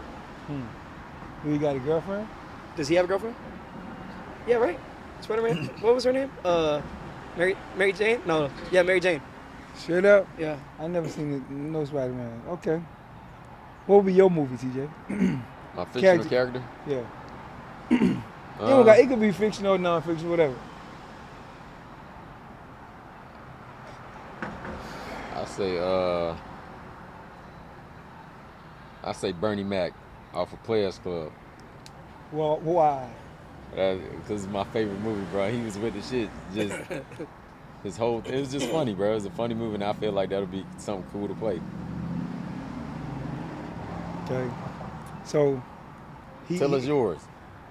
Do you got a girlfriend? Does he have a girlfriend? Yeah, right. Spider-Man. What was her name? Mary Jane? No. Yeah, Mary Jane. Straight up? Yeah. I never seen it, no Spider-Man. Okay. What would be your movie, TJ? My fictional character? Yeah. It could be fictional, non-fictional, whatever. I say Bernie Mac off of Players Club. Well, why? Because it's my favorite movie, bro. He was with the shit. Just his whole it was just funny, bro. It was a funny movie, and I feel like that'll be something cool to play. Okay. So Tell us yours.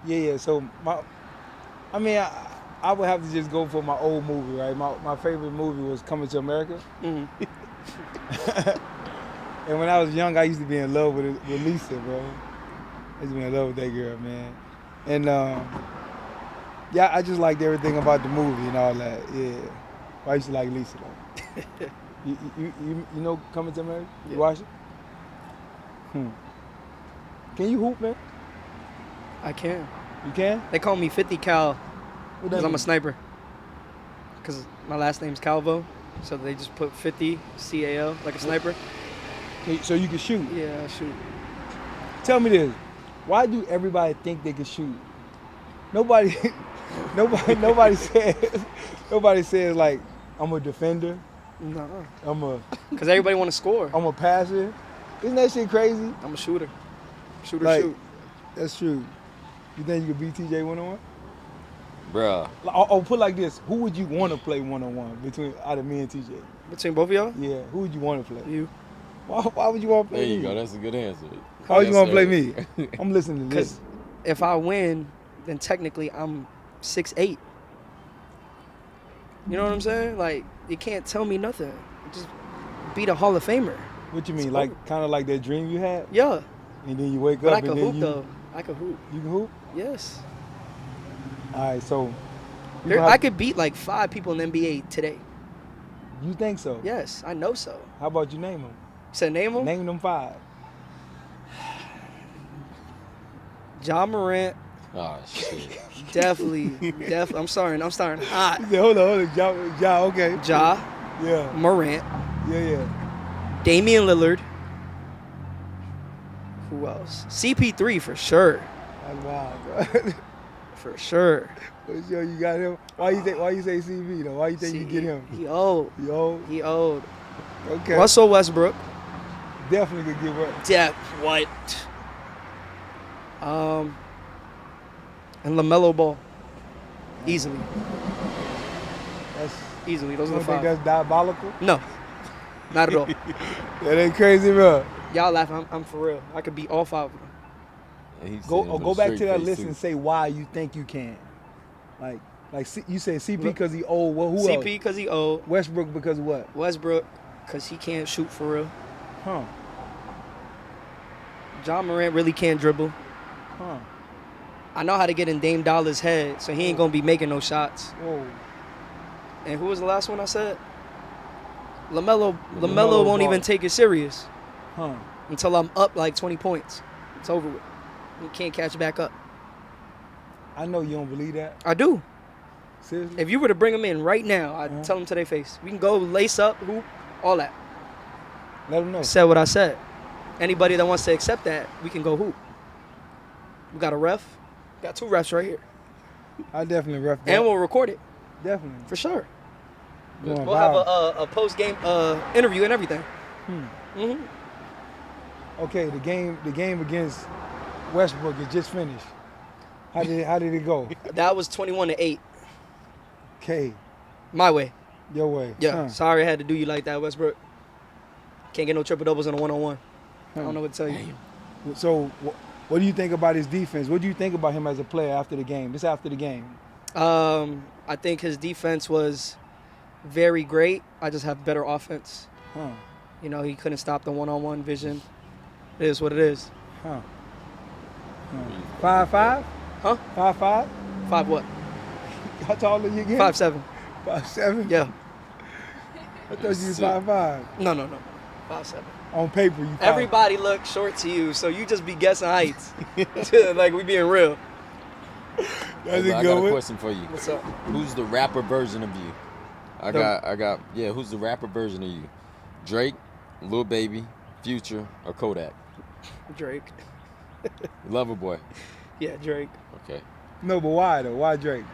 Yeah. So I would have to just go for my old movie, right? My favorite movie was Coming to America. Mm-hmm. And when I was young, I used to be in love with Lisa, bro. I used to be in love with that girl, man. And yeah, I just liked everything about the movie and all that. Yeah, I used to like Lisa though. you know Coming to America? You watch it? Can you hoop, man? I can. You can? They call me 50 Cal What because that I'm a mean? sniper. Because my last name's Calvo, so they just put 50 CAL like a sniper. So you can shoot. Yeah, shoot. Tell me this: why do everybody think they can shoot? Nobody says like I'm a defender. No. Because everybody want to score. I'm a passer. Isn't that shit crazy? I'm a shooter. Shooter, Like, shoot. that's true. You think you could beat TJ one-on-one? Bruh. I'll put it like this: who would you want to play one-on-one out of me and TJ? Between both of y'all? Yeah, who would you want to play? You. Why would you want to play There you me? go. That's a good answer. Why would you want to play Yes, me? I'm listening to this. Because if I win, then technically I'm 6'8". You know what I'm saying? Like, you can't tell me nothing. Just beat a Hall of Famer. What you mean? Like kind of like that dream you had, Yeah. and then you wake But up I can and then hoop, you though. I can hoop. you can hoop. Yes. All right, so I could beat like 5 people in the NBA today. You think so? Yes, I know so. How about you name them? You said name them? Name them 5. Ja Morant. Oh shit. Definitely. I'm starting hot. Hold on. Ja, okay. Ja Yeah, Morant. yeah. Damian Lillard. Who else? CP3 for sure. That's wild, bro. For sure. For sure, you got him. Why you say CV though? Why you think you get him? He old. He old? He old. Okay. Russell Westbrook. Definitely could give up. Yeah. What? And LaMelo Ball. Easily. That's, Easily. Those you are don't the think five. that's diabolical? No. Not at all. That ain't crazy, bro. Y'all laughing. I'm for real. I could beat all five of them. And he Go said with go a back to straight that face, list too. and say why you think you can. You said CP because he old. Well, who CP else? because he old. Westbrook because of what? Westbrook because he can't shoot for real. Huh? John Morant really can't dribble. Huh? I know how to get in Dame Dollar's head, so he ain't gonna be making no shots. Whoa. And who was the last one I said? LaMelo LaMelo won't Ball. even take it serious Huh? until I'm up like 20 points. It's over with. He can't catch back up. I know you don't believe that. I do. Seriously? If you were to bring him in right now, I'd tell him to their face. We can go lace up, hoop, all that. Let them know. I said what I said. Anybody that wants to accept that, we can go hoop. We got a ref. Got 2 refs right here. I definitely ref that. And we'll record it, Definitely. for sure. Going We'll have viral. a post-game interview and everything. Okay, the game against Westbrook is just finished. How did it go? That was 21-8. Okay, My way. your way. Yeah. Huh. Sorry I had to do you like that, Westbrook. Can't get no triple doubles in a one-on-one. I Huh. don't know what to tell you. So, what do you think about his defense? What do you think about him as a player after the game? Just after the game. I think his defense was very great. I just have better offense. Huh? You know, he couldn't stop the one-on-one vision. It is what it is. Huh? 5'5"? Huh? 5'5"? 5 what? How tall are you again? 5'7". 5'7"? Yeah. I thought you was Sick. 5'5". No. 5'7". On paper, you 5'5". Everybody looks short to you, so you just be guessing heights. Like we being real. That's Hey, a I good got a one. question for you. What's up? Who's the rapper version of you? Who's the rapper version of you? Drake, Lil Baby, Future, or Kodak? Drake. Loverboy. Yeah, Drake. Okay. No, but why though? Why Drake?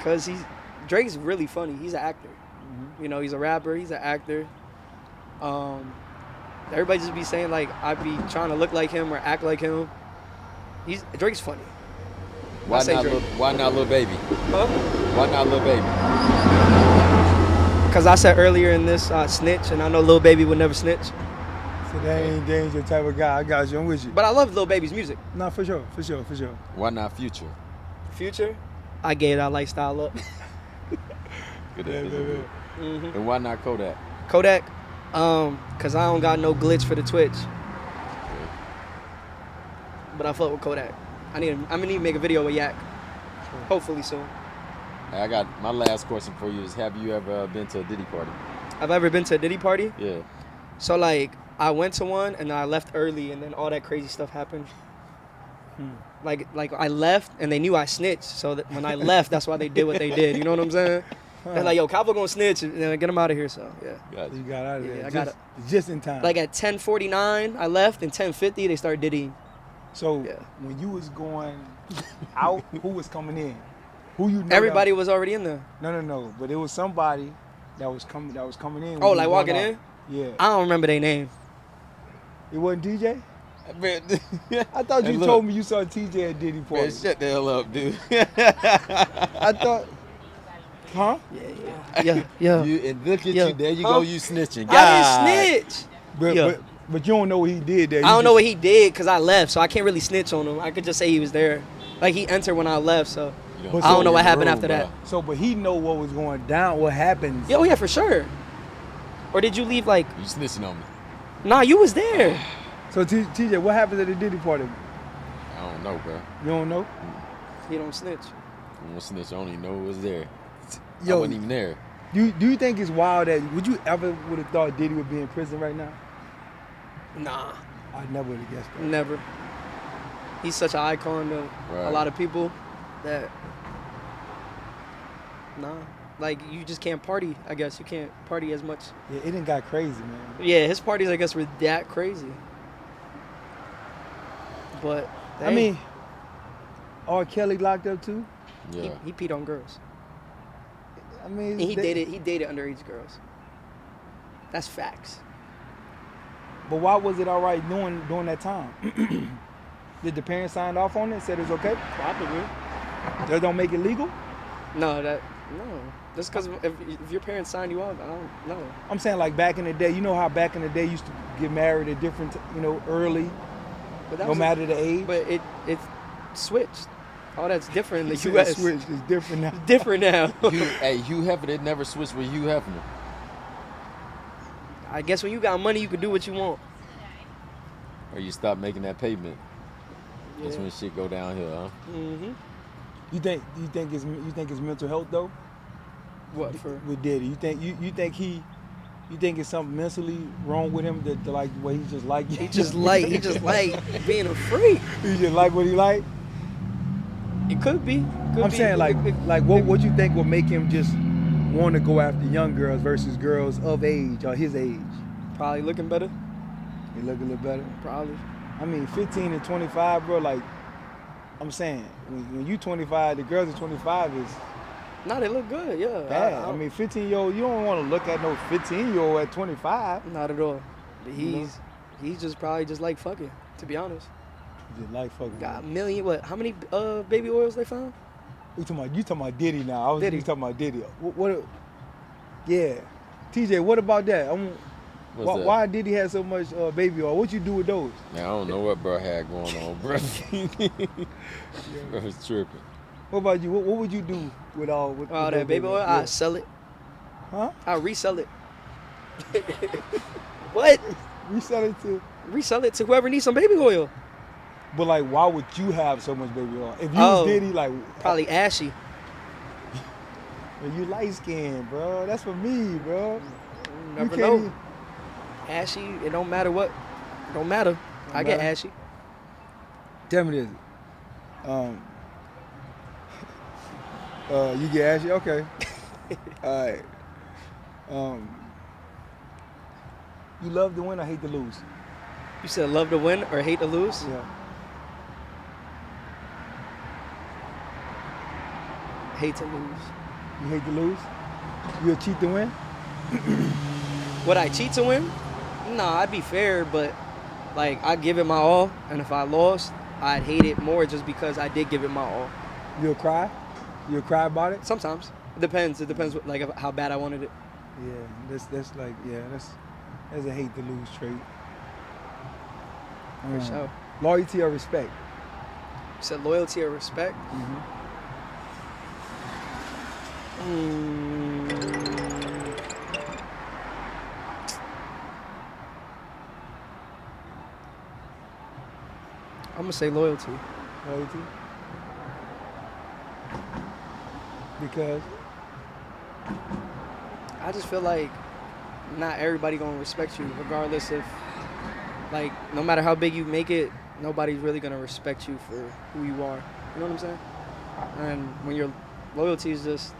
Cause Drake's really funny. He's an actor. You know, he's a rapper. He's an actor. Everybody just be saying like I be trying to look like him or act like him. Drake's funny. Why say not? Drake. Why not Lil Baby? Huh? Why not Lil Baby? Cause I said earlier in this snitch, and I know Lil Baby would never snitch. So they ain't your type of guy. I got you. I'm with you. But I love Lil Baby's music. No, for sure. Why not Future? Future, I gave that lifestyle up. Good Yeah, answer. yeah, yeah. And why not Kodak? Kodak, cause I don't got no glitch for the Twitch. But I fuck with Kodak. I'm gonna need to make a video with Yak. Hopefully soon. Hey, I got my last question for you is: have you ever been to a Diddy party? Have I ever been to a Diddy party? Yeah. So like, I went to one and then I left early and then all that crazy stuff happened. Like I left and they knew I snitched. So that when I left, that's why they did what they did. You know what I'm saying? They're like, yo, Calvo gonna snitch and get him out of here. So yeah. Gotcha. You got out of Yeah, there. I got just in time. Like at 10:49, I left and 10:50 they started Diddying. So Yeah. when you was going out, who was coming in? Who you know? Everybody was already in there. No. But it was somebody that was coming in. when Oh, you like was walking going in? out. Yeah. I don't remember their name. It wasn't DJ? Man, I thought Hey, you look. told me you saw TJ at Diddy party. man, shut the hell up, dude. I thought, huh? Yeah. You, and look at Yeah. you. There you Huh? go. You snitching. I God. didn't snitch. But, Yeah. but you don't know what he did there. I don't know what he did because I left, so I can't really snitch on him. I could just say he was there. Like he entered when I left, so You But I don't know in what the happened room, after bro. that. So, but he know what was going down, what happens. Yeah, oh yeah, for sure. Or did you leave like? You snitching on me. Nah, you was there. So TJ, what happened at the Diddy party? I don't know, bro. You don't know? He don't snitch. I'm gonna snitch. I don't even know who was there. I Yo, wasn't even there. do you think it's wild that would you ever would have thought Diddy would be in prison right now? Nah, I never would have guessed that. never. He's such an icon to a Right. lot of people that. Nah, like you just can't party. I guess you can't party as much. Yeah, it didn't got crazy, man. Yeah, his parties I guess were that crazy. But I hey, mean, R. Kelly locked up too? Yeah. He peed on girls. I mean, And he dated underage girls. That's facts. But why was it all right during that time? Did the parents sign off on it and said it's okay? Probably. That don't make it legal? No. Just because if your parents signed you off, I don't know. I'm saying like back in the day, you know how back in the day you used to get married at different, early, But that no was matter the age? But it switched. All that's different in the You said U.S. switched. It's different now. Different now. Hugh Hefner, it never switched with Hugh Hefner. I guess when you got money, you can do what you want. Or you stop making that payment. That's Yeah. when shit go downhill, huh? Mm-hmm. You think it's mental health though? What for? With Diddy, you think it's something mentally wrong with him that like the way he just like He just like being a freak. he just like what he like. It could be. I'm saying like what you think will make him just want to go after young girls versus girls of age or his age? Probably looking better. He look a little better. Probably. I mean, 15 and 25, bro. Like I'm saying, when you 25, the girls at 25 is No, they look good. Yeah. bad. I mean, 15-year-old, you don't want to look at no 15-year-old at 25. Not at all. But he's just probably just like fucking. To be honest. Just like fucking. Got a million. What? How many baby oils they found? You talking about Diddy now? Diddy. You talking about Diddy? What yeah, TJ. What about that? What's that? Why Diddy have so much baby oil? What you do with those? Man, I don't know what bro had going on, bro. Bro was tripping. What about you? What would you do with all with Oh, with that those baby oil? Yeah. I sell it. Huh? I resell it. What? Resell it to. Resell it to whoever needs some baby oil. But like, why would you have so much baby oil? If you Oh, was Diddy, like Probably ashy. Well, you light skinned, bro. That's for me, bro. You never can't know. even- Ashy, it don't matter what. It don't matter. I get matter. ashy. Tell me this. You get ashy? Okay. All right. You love to win or hate to lose? You said love to win or hate to lose? Yeah. Hate to lose. You hate to lose? You'll cheat to win? Would I cheat to win? No, I'd be fair, but like I give it my all, and if I lost, I'd hate it more just because I did give it my all. You'll cry? You'll cry about it? Sometimes it depends. It depends like how bad I wanted it. Yeah, that's like that's a hate to lose trait. For sure. Loyalty or respect? You said loyalty or respect? Mm-hmm. I'm gonna say loyalty. Loyalty? Because I just feel like not everybody gonna respect you, regardless if, like, no matter how big you make it, nobody's really gonna respect you for who you are. You know what I'm saying? And when your loyalty is just,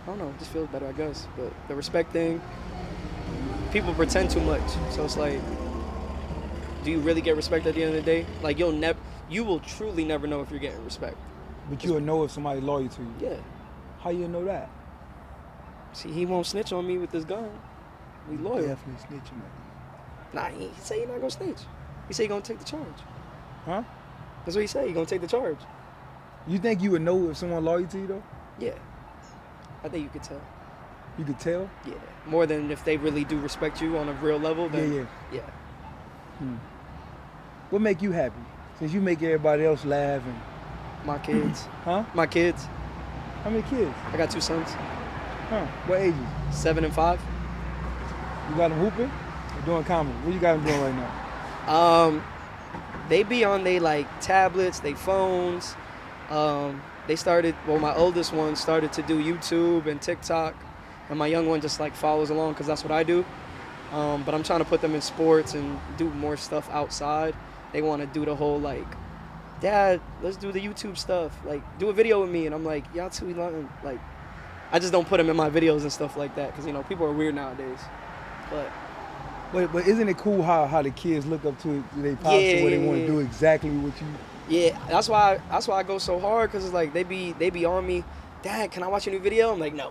I don't know, it just feels better, I guess. But the respect thing, people pretend too much, so it's like, do you really get respect at the end of the day? Like, you will truly never know if you're getting respect. But you'll know if somebody's loyal to you. Yeah. How you know that? See, he won't snitch on me with this gun. We loyal. Definitely snitching at Nah, he say he not gonna snitch. He say he gonna take the charge. you. Huh? That's what he say. He gonna take the charge. You think you would know if someone loyal to you though? Yeah. I think you could tell. You could tell? Yeah. More than if they really do respect you on a real level. Then, Yeah. yeah. What make you happy? Since you make everybody else laugh and My kids. huh? My kids. How many kids? I got 2 sons. Huh? What ages? 7 and 5. You got them hooping or doing comedy? What you got them doing right now? They be on they like tablets, they phones. They started. Well, my oldest one started to do YouTube and TikTok, and my young one just like follows along because that's what I do. But I'm trying to put them in sports and do more stuff outside. They want to do the whole like, Dad, let's do the YouTube stuff. Like, do a video with me, and I'm like, y'all too young. Like, I just don't put them in my videos and stuff like that because people are weird nowadays. But But isn't it cool how the kids look up to their pops Yeah, where they yeah, want to yeah. do exactly what you Yeah, that's why I go so hard, because it's like they be on me. Dad, can I watch a new video? I'm like, no.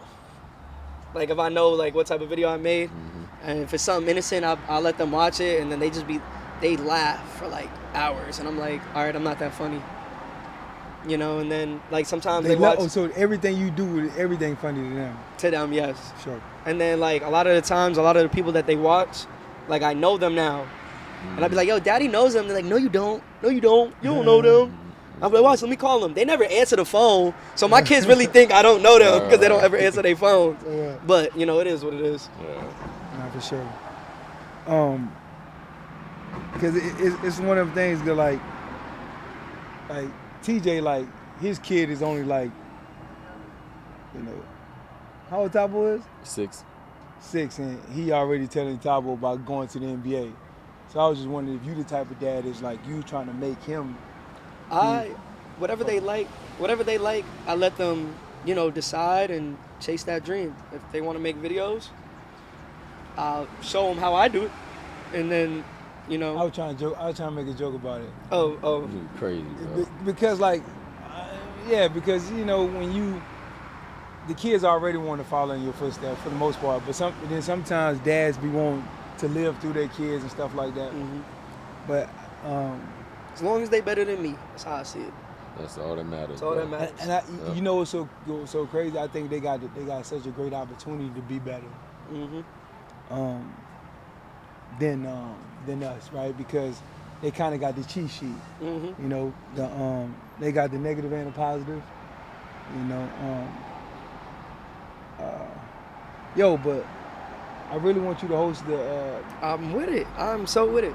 Like if I know like what type of video I made, and if it's something innocent, I'll let them watch it, and then they laugh for like hours, and I'm like, all right, I'm not that funny. You know, and then like sometimes they watch. Oh, so everything you do, everything funny to them. To them, yes. Sure. And then like a lot of the times, a lot of the people that they watch, like I know them now, and I'd be like, yo, Daddy knows them. They're like, no, you don't. No, you don't. You don't know them. I'm like, watch, let me call them. They never answer the phone, so my kids really think I don't know them because they don't ever answer their phones. Yeah. But you know, it is what it is. Nah, for sure. Because it's one of the things that like TJ, like his kid is only like, you know, how old Tabo is? 6, and he already telling Tabo about going to the NBA. So I was just wondering if you the type of dad is like you trying to make him. Whatever they like, I let them, you know, decide and chase that dream. If they want to make videos, I'll show them how I do it, and then, you know. I was trying to make a joke about it. Oh. You crazy, bro. Because because you know when the kids already want to follow in your footsteps for the most part, but then sometimes dads be wanting to live through their kids and stuff like that. But as long as they better than me, that's how I see it. That's all that matters. That's all that matters. And you know what's so crazy? I think they got such a great opportunity to be better. Than us, right? Because they kind of got the cheat sheet. You know, they got the negative and the positive. You know, but I really want you to host the. I'm with it. I'm so with it.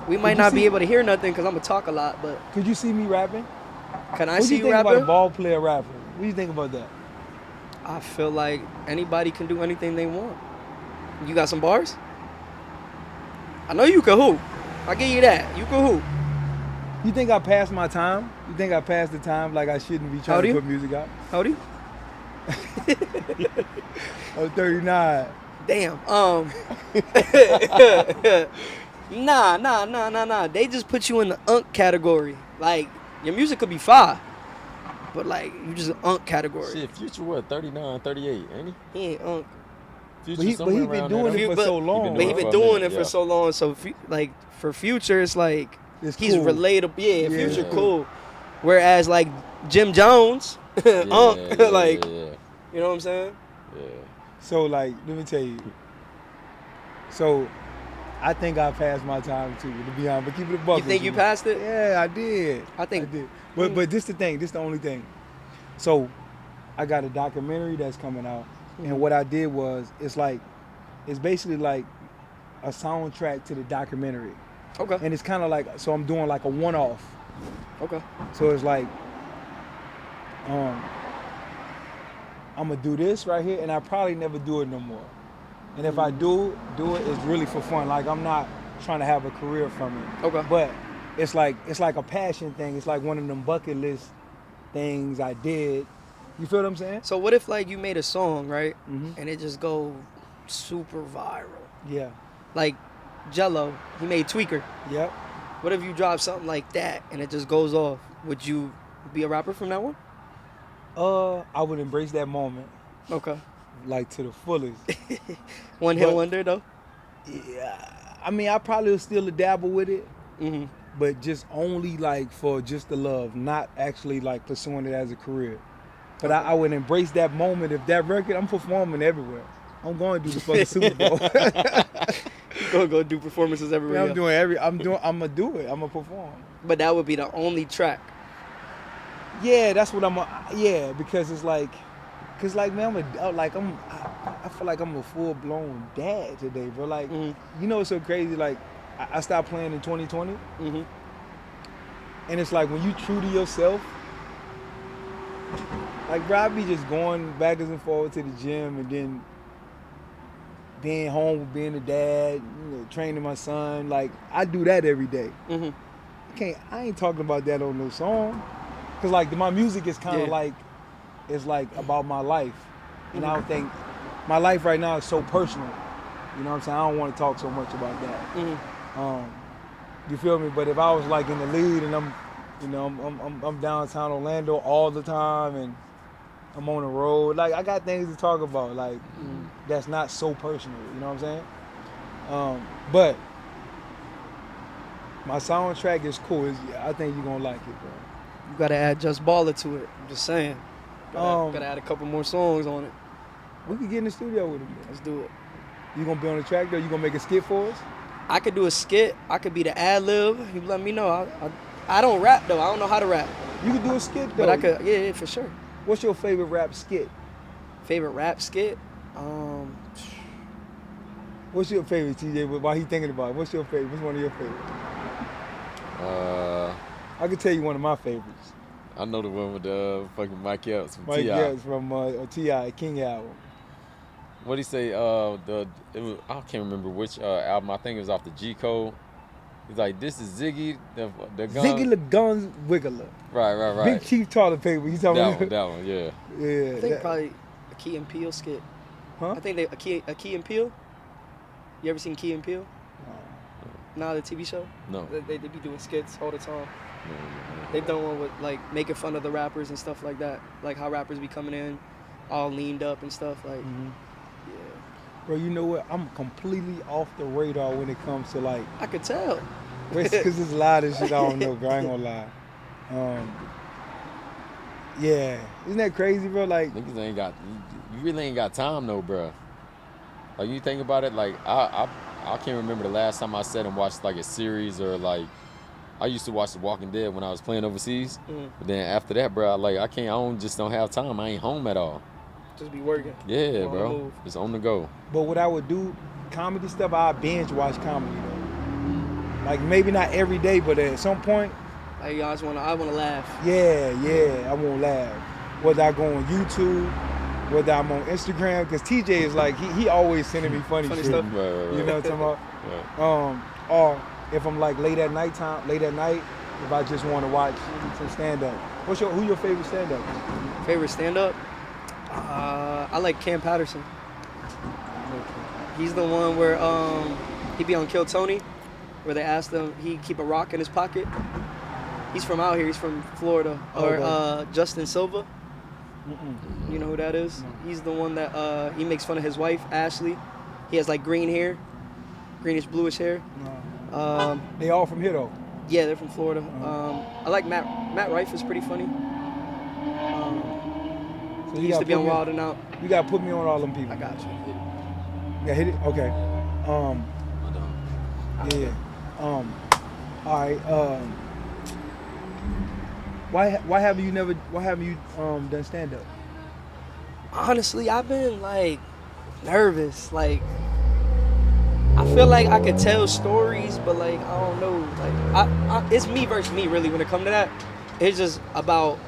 We might not be able to hear nothing because I'm gonna talk a lot, but. Could you see me rapping? Can I see you rapping? What do you think about a rapping? ball player rapper? What do you think about that? I feel like anybody can do anything they want. You got some bars? I know you can hoop. I'll give you that. You can hoop. You think I passed my time? You think I passed the time like I shouldn't be trying to put music out? How old are you? I'm 39. Damn. Nah. They just put you in the unk category. Like, your music could be fire, but like, you just an unk category. Shit, Future what, 39, 38, ain't he? He ain't unk. Future But he been doing it for so long. But he been doing it for so long. So like for Future, it's like he's cool. relatable. Yeah, Future cool. Whereas like Jim Jones, unk, like you know what I'm saying? Yeah. So like, let me tell you. So I think I passed my time too, to be honest. But keep it a buck. You think you passed it? Yeah, I did. I did. But this the thing. This the only thing. So I got a documentary that's coming out. And what I did was, it's basically like a soundtrack to the documentary. Okay. And it's kind of like, so I'm doing like a one-off. Okay. So it's like, I'm gonna do this right here, and I probably never do it no more. And if I do it, it's really for fun. Like I'm not trying to have a career from it. Okay. But it's like a passion thing. It's like one of them bucket list things I did. You feel what I'm saying? So what if like you made a song, right? And it just go super viral? Yeah. Like Jello, he made Tweaker. Yep. What if you drop something like that and it just goes off? Would you be a rapper from that one? I would embrace that moment. Okay. Like to the fullest. One hit wonder though? Yeah. I mean, I probably would still dabble with it. But just only like for just the love, not actually like pursuing it as a career. But I would embrace that moment. If that record, I'm performing everywhere. I'm going to do the fucking Super Bowl. You gonna go do performances everywhere? Yeah, I'm gonna do it. I'm gonna perform. But that would be the only track. Yeah, that's what because it's like, man, I feel like I'm a full blown dad today, bro. Like, you know, it's so crazy. Like, I stopped playing in 2020, and it's like when you true to yourself. Like, bro, I be just going backwards and forward to the gym and then being home with being a dad, you know, training my son. Like, I do that every day. I ain't talking about that on no song. Cause like my music is kind of like, it's like about my life. And I don't think, my life right now is so personal. You know what I'm saying? I don't want to talk so much about that. You feel me? But if I was like in the lead and I'm You know, I'm downtown Orlando all the time, and I'm on the road. Like, I got things to talk about, like, that's not so personal, you know what I'm saying? But my soundtrack is cool. I think you're gonna like it, bro. You gotta add Just Baller to it. I'm just saying. Gotta add a couple more songs on it. We could get in the studio with him. Let's do it. You gonna be on the track though? You gonna make a skit for us? I could do a skit. I could be the ad lib. You let me know. I don't rap though. I don't know how to rap. You could do a skit though. But I could. Yeah, for sure. What's your favorite rap skit? Favorite rap skit? What's your favorite, TJ? While he thinking about it, what's your favorite? What's one of your favorites? I can tell you one of my favorites. I know the one with the fucking Mike Epps from Mike T.I. Epps from T.I. King album. What did he say? I can't remember which album. I think it was off the G Code. He's like, "This is Ziggy, the gun." Ziggy the Guns Wiggler. Right. Big Chief toilet paper. You talking about that one, yeah. Yeah. I think probably a Key and Peele skit. Huh? I think a Key and Peele. You ever seen Key and Peele? Nah, the TV show. No. They be doing skits all the time. No. They've done one with like making fun of the rappers and stuff like that. Like how rappers be coming in all leaned up and stuff. Like, yeah. Bro, you know what? I'm completely off the radar when it comes to like. I could tell. Because there's a lot of shit I don't know, bro. I ain't gonna lie. Yeah. Isn't that crazy, bro? Like, Niggas ain't got. You really ain't got time, though, bro. Like, you think about it, like, I can't remember the last time I sat and watched, like, a series or, like, I used to watch The Walking Dead when I was playing overseas. But then after that, bro, I just don't have time. I ain't home at all. Just be working. Yeah, bro. It's on the go. but what I would do, comedy stuff, I binge watch comedy, though. Like, maybe not every day, but at some point, Like, I wanna laugh. yeah, I won't laugh. Whether I go on YouTube, whether I'm on Instagram, because TJ is like, he always sending me funny shit. stuff. Right. You know what I'm talking about? Right. Or if I'm like late at night, if I just want to watch some stand-up. Who your favorite stand-up? Favorite stand-up? I like Cam Patterson. He's the one where he be on Kill Tony, where they asked him he keep a rock in his pocket. He's from out here. He's from Florida. Or Justin Silva. You know who that is? He's the one that he makes fun of his wife, Ashley. He has like green hair, greenish bluish hair. They all from here though. Yeah, they're from Florida. I like Matt Rife is pretty funny. So He used to be on Wild 'N Out. You gotta put me on all them people. I got you. Yeah, hit it. Okay. Yeah. All right. Why haven't you done stand up? Honestly, I've been like nervous. Like I feel like I could tell stories, but like I don't know. Like it's me versus me really when it comes to that. It's just about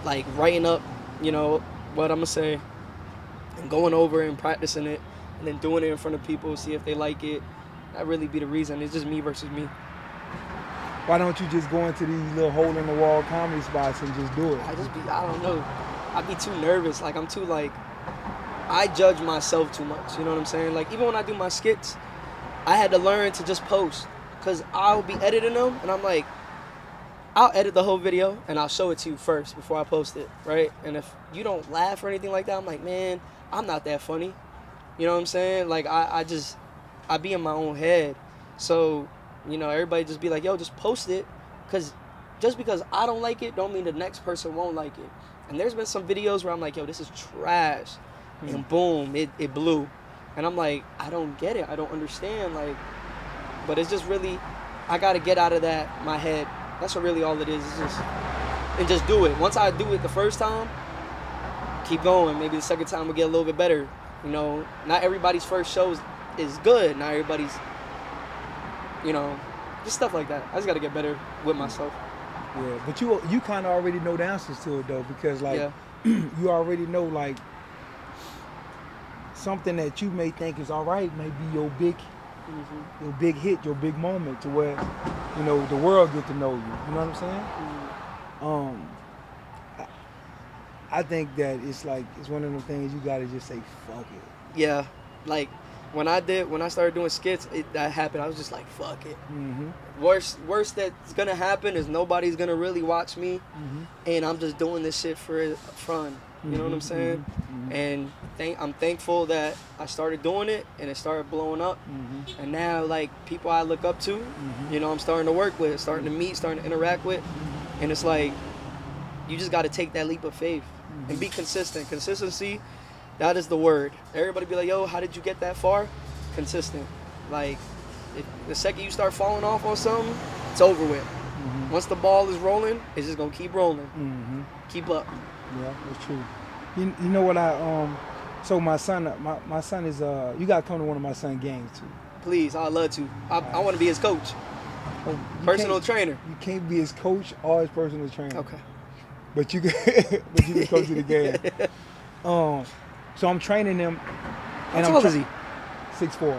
like writing up, you know, what I'm gonna say, and going over and practicing it, and then doing it in front of people, see if they like it. That really be the reason. It's just me versus me. Why don't you just go into these little hole in the wall comedy spots and just do it? I don't know. I be too nervous. Like I'm too like, I judge myself too much. You know what I'm saying? Like even when I do my skits, I had to learn to just post, cause I'll be editing them and I'm like, I'll edit the whole video and I'll show it to you first before I post it, right? And if you don't laugh or anything like that, I'm like, man, I'm not that funny. You know what I'm saying? Like I be in my own head. So, you know, everybody just be like, yo, just post it. Cause just because I don't like it, don't mean the next person won't like it. And there's been some videos where I'm like, yo, this is trash. And boom, it blew. And I'm like, I don't get it. I don't understand. Like, but it's just really, I gotta get out of that, my head. That's what really all it is. And just do it. Once I do it the first time, keep going. Maybe the second time will get a little bit better. You know, not everybody's first show is good. Not everybody's, you know, just stuff like that. I just gotta get better with myself. Yeah, but you kind of already know the answers to it though, because like you already know like something that you may think is all right may be your big hit, your big moment, to where you know the world get to know you. You know what I'm saying? I think that it's one of the things you gotta just say fuck it. Yeah, like when I started doing skits, that happened. I was just like, fuck it. Mm-hmm. Worst that's gonna happen is nobody's gonna really watch me, and I'm just doing this shit for fun. You know what I'm saying? And I'm thankful that I started doing it and it started blowing up. And now, like, people I look up to, you know, I'm starting to work with, starting to meet, starting to interact with, and it's like, you just got to take that leap of faith and be consistent. Consistency, that is the word. Everybody be like, yo, how did you get that far? Consistent. Like, the second you start falling off on something, it's over with. Once the ball is rolling, it's just gonna keep rolling. Keep up. Yeah, that's true. You know what so my son is you gotta come to one of my son's games too. Please, I'd love to. I want to be his coach, Oh, personal trainer. You can't be his coach or his personal trainer. Okay. But you can coach to the game. So I'm training him. How tall is he? 6'4".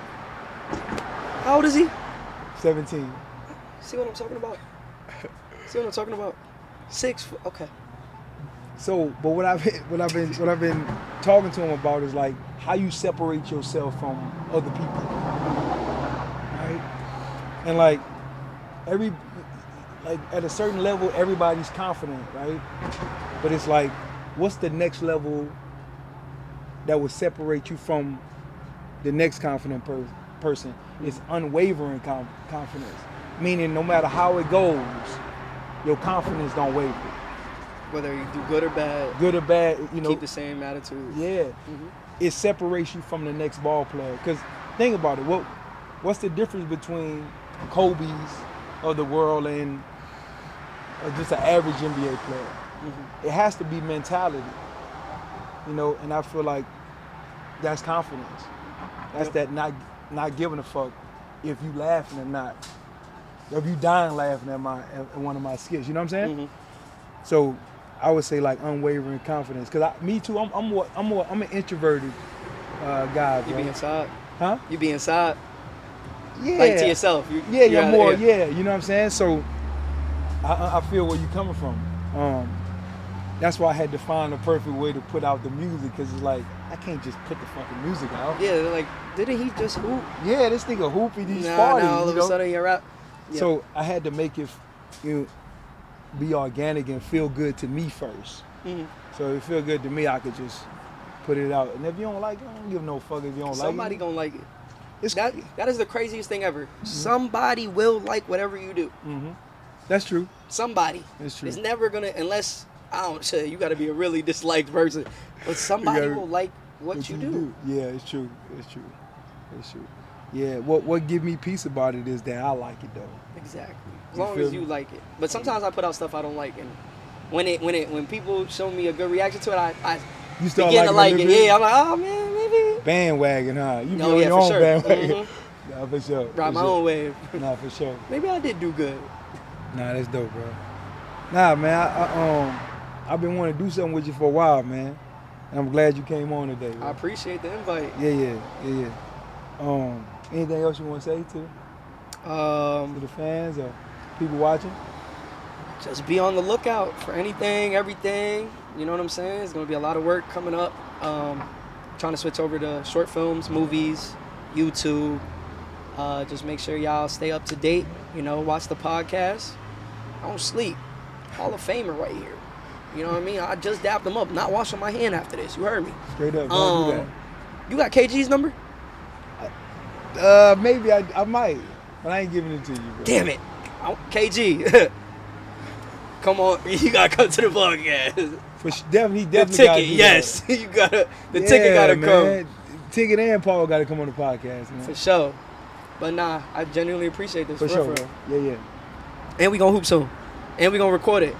How old is he? 17. See what I'm talking about? See what I'm talking about? 6. Okay. So, but what I've been talking to him about is like how you separate yourself from other people, right? And like at a certain level, everybody's confident, right? But it's like, what's the next level that would separate you from the next confident person? It's unwavering confidence, meaning no matter how it goes, your confidence don't waver. Whether you do good or bad, you know, keep the same attitude. Yeah, it separates you from the next ball player. Because think about it, what's the difference between Kobe's of the world and just an average NBA player? It has to be mentality, you know. And I feel like that's confidence. That's that not giving a fuck if you laughing or not, if you dying laughing at one of my skits. You know what I'm saying? So I would say like unwavering confidence. Cause me too. I'm an introverted guy. Bro. You be inside. Huh? You be inside. Yeah. Like to yourself. You're more. Yeah. You know what I'm saying? So I feel where you're coming from. That's why I had to find the perfect way to put out the music. Cause it's like I can't just put the fucking music out. Yeah. They're like, didn't he just hoop? Yeah. This nigga hoopy these Nah, parties. all of a sudden you're rap. Yeah. So I had to make it, be organic and feel good to me first. So if it feel good to me, I could just put it out. And if you don't like it, I don't give no fuck if you don't like it. Somebody gonna like it. That is the craziest thing ever. Somebody will like whatever you do. That's true. Somebody. That's true. It's never gonna, unless, I don't say, you gotta be a really disliked person. But somebody will like what you do. Yeah, it's true. It's true. It's true. Yeah, what give me peace about it is that I like it though. Exactly. As long as you like it. But sometimes I put out stuff I don't like, and when people show me a good reaction to it, I you start begin to like it. Bit? Yeah, I'm like, oh man, maybe. Bandwagon, huh? You Oh yeah, your for own sure. bandwagon. Nah, for sure. Ride my own wave. Nah, for sure. Maybe I did do good. Nah, that's dope, bro. Nah, man, I've been wanting to do something with you for a while, man. And I'm glad you came on today. Bro. I appreciate the invite. Yeah. Anything else you want to say to the fans or people watching? Just be on the lookout for anything, everything. You know what I'm saying? It's gonna be a lot of work coming up. Trying to switch over to short films, movies, YouTube. Just make sure y'all stay up to date. You know, watch the podcast. I don't sleep. Hall of Famer right here. You know what I mean? I just dapped him up. Not washing my hand after this. You heard me. Straight up. Don't do that. You got KG's number? Maybe I might, but I ain't giving it to you, bro. Damn it. KG. Come on. You got to come to the podcast. Definitely The ticket, yes. You gotta. The ticket gotta come. Ticket and Paul gotta come on the podcast, man. For sure. But nah, I genuinely appreciate this. For sure. real. Yeah. And we gonna hoop soon. And we gonna record it.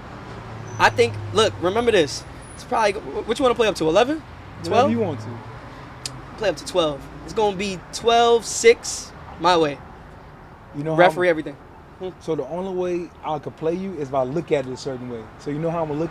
I think. Look, remember this. It's probably. What you want to play up to? 11? 12? Whatever you want to. Play up to 12. It's gonna be 12-6 my way. You know, referee everything. So the only way I could play you is if I look at it a certain way. So you know how I'm gonna look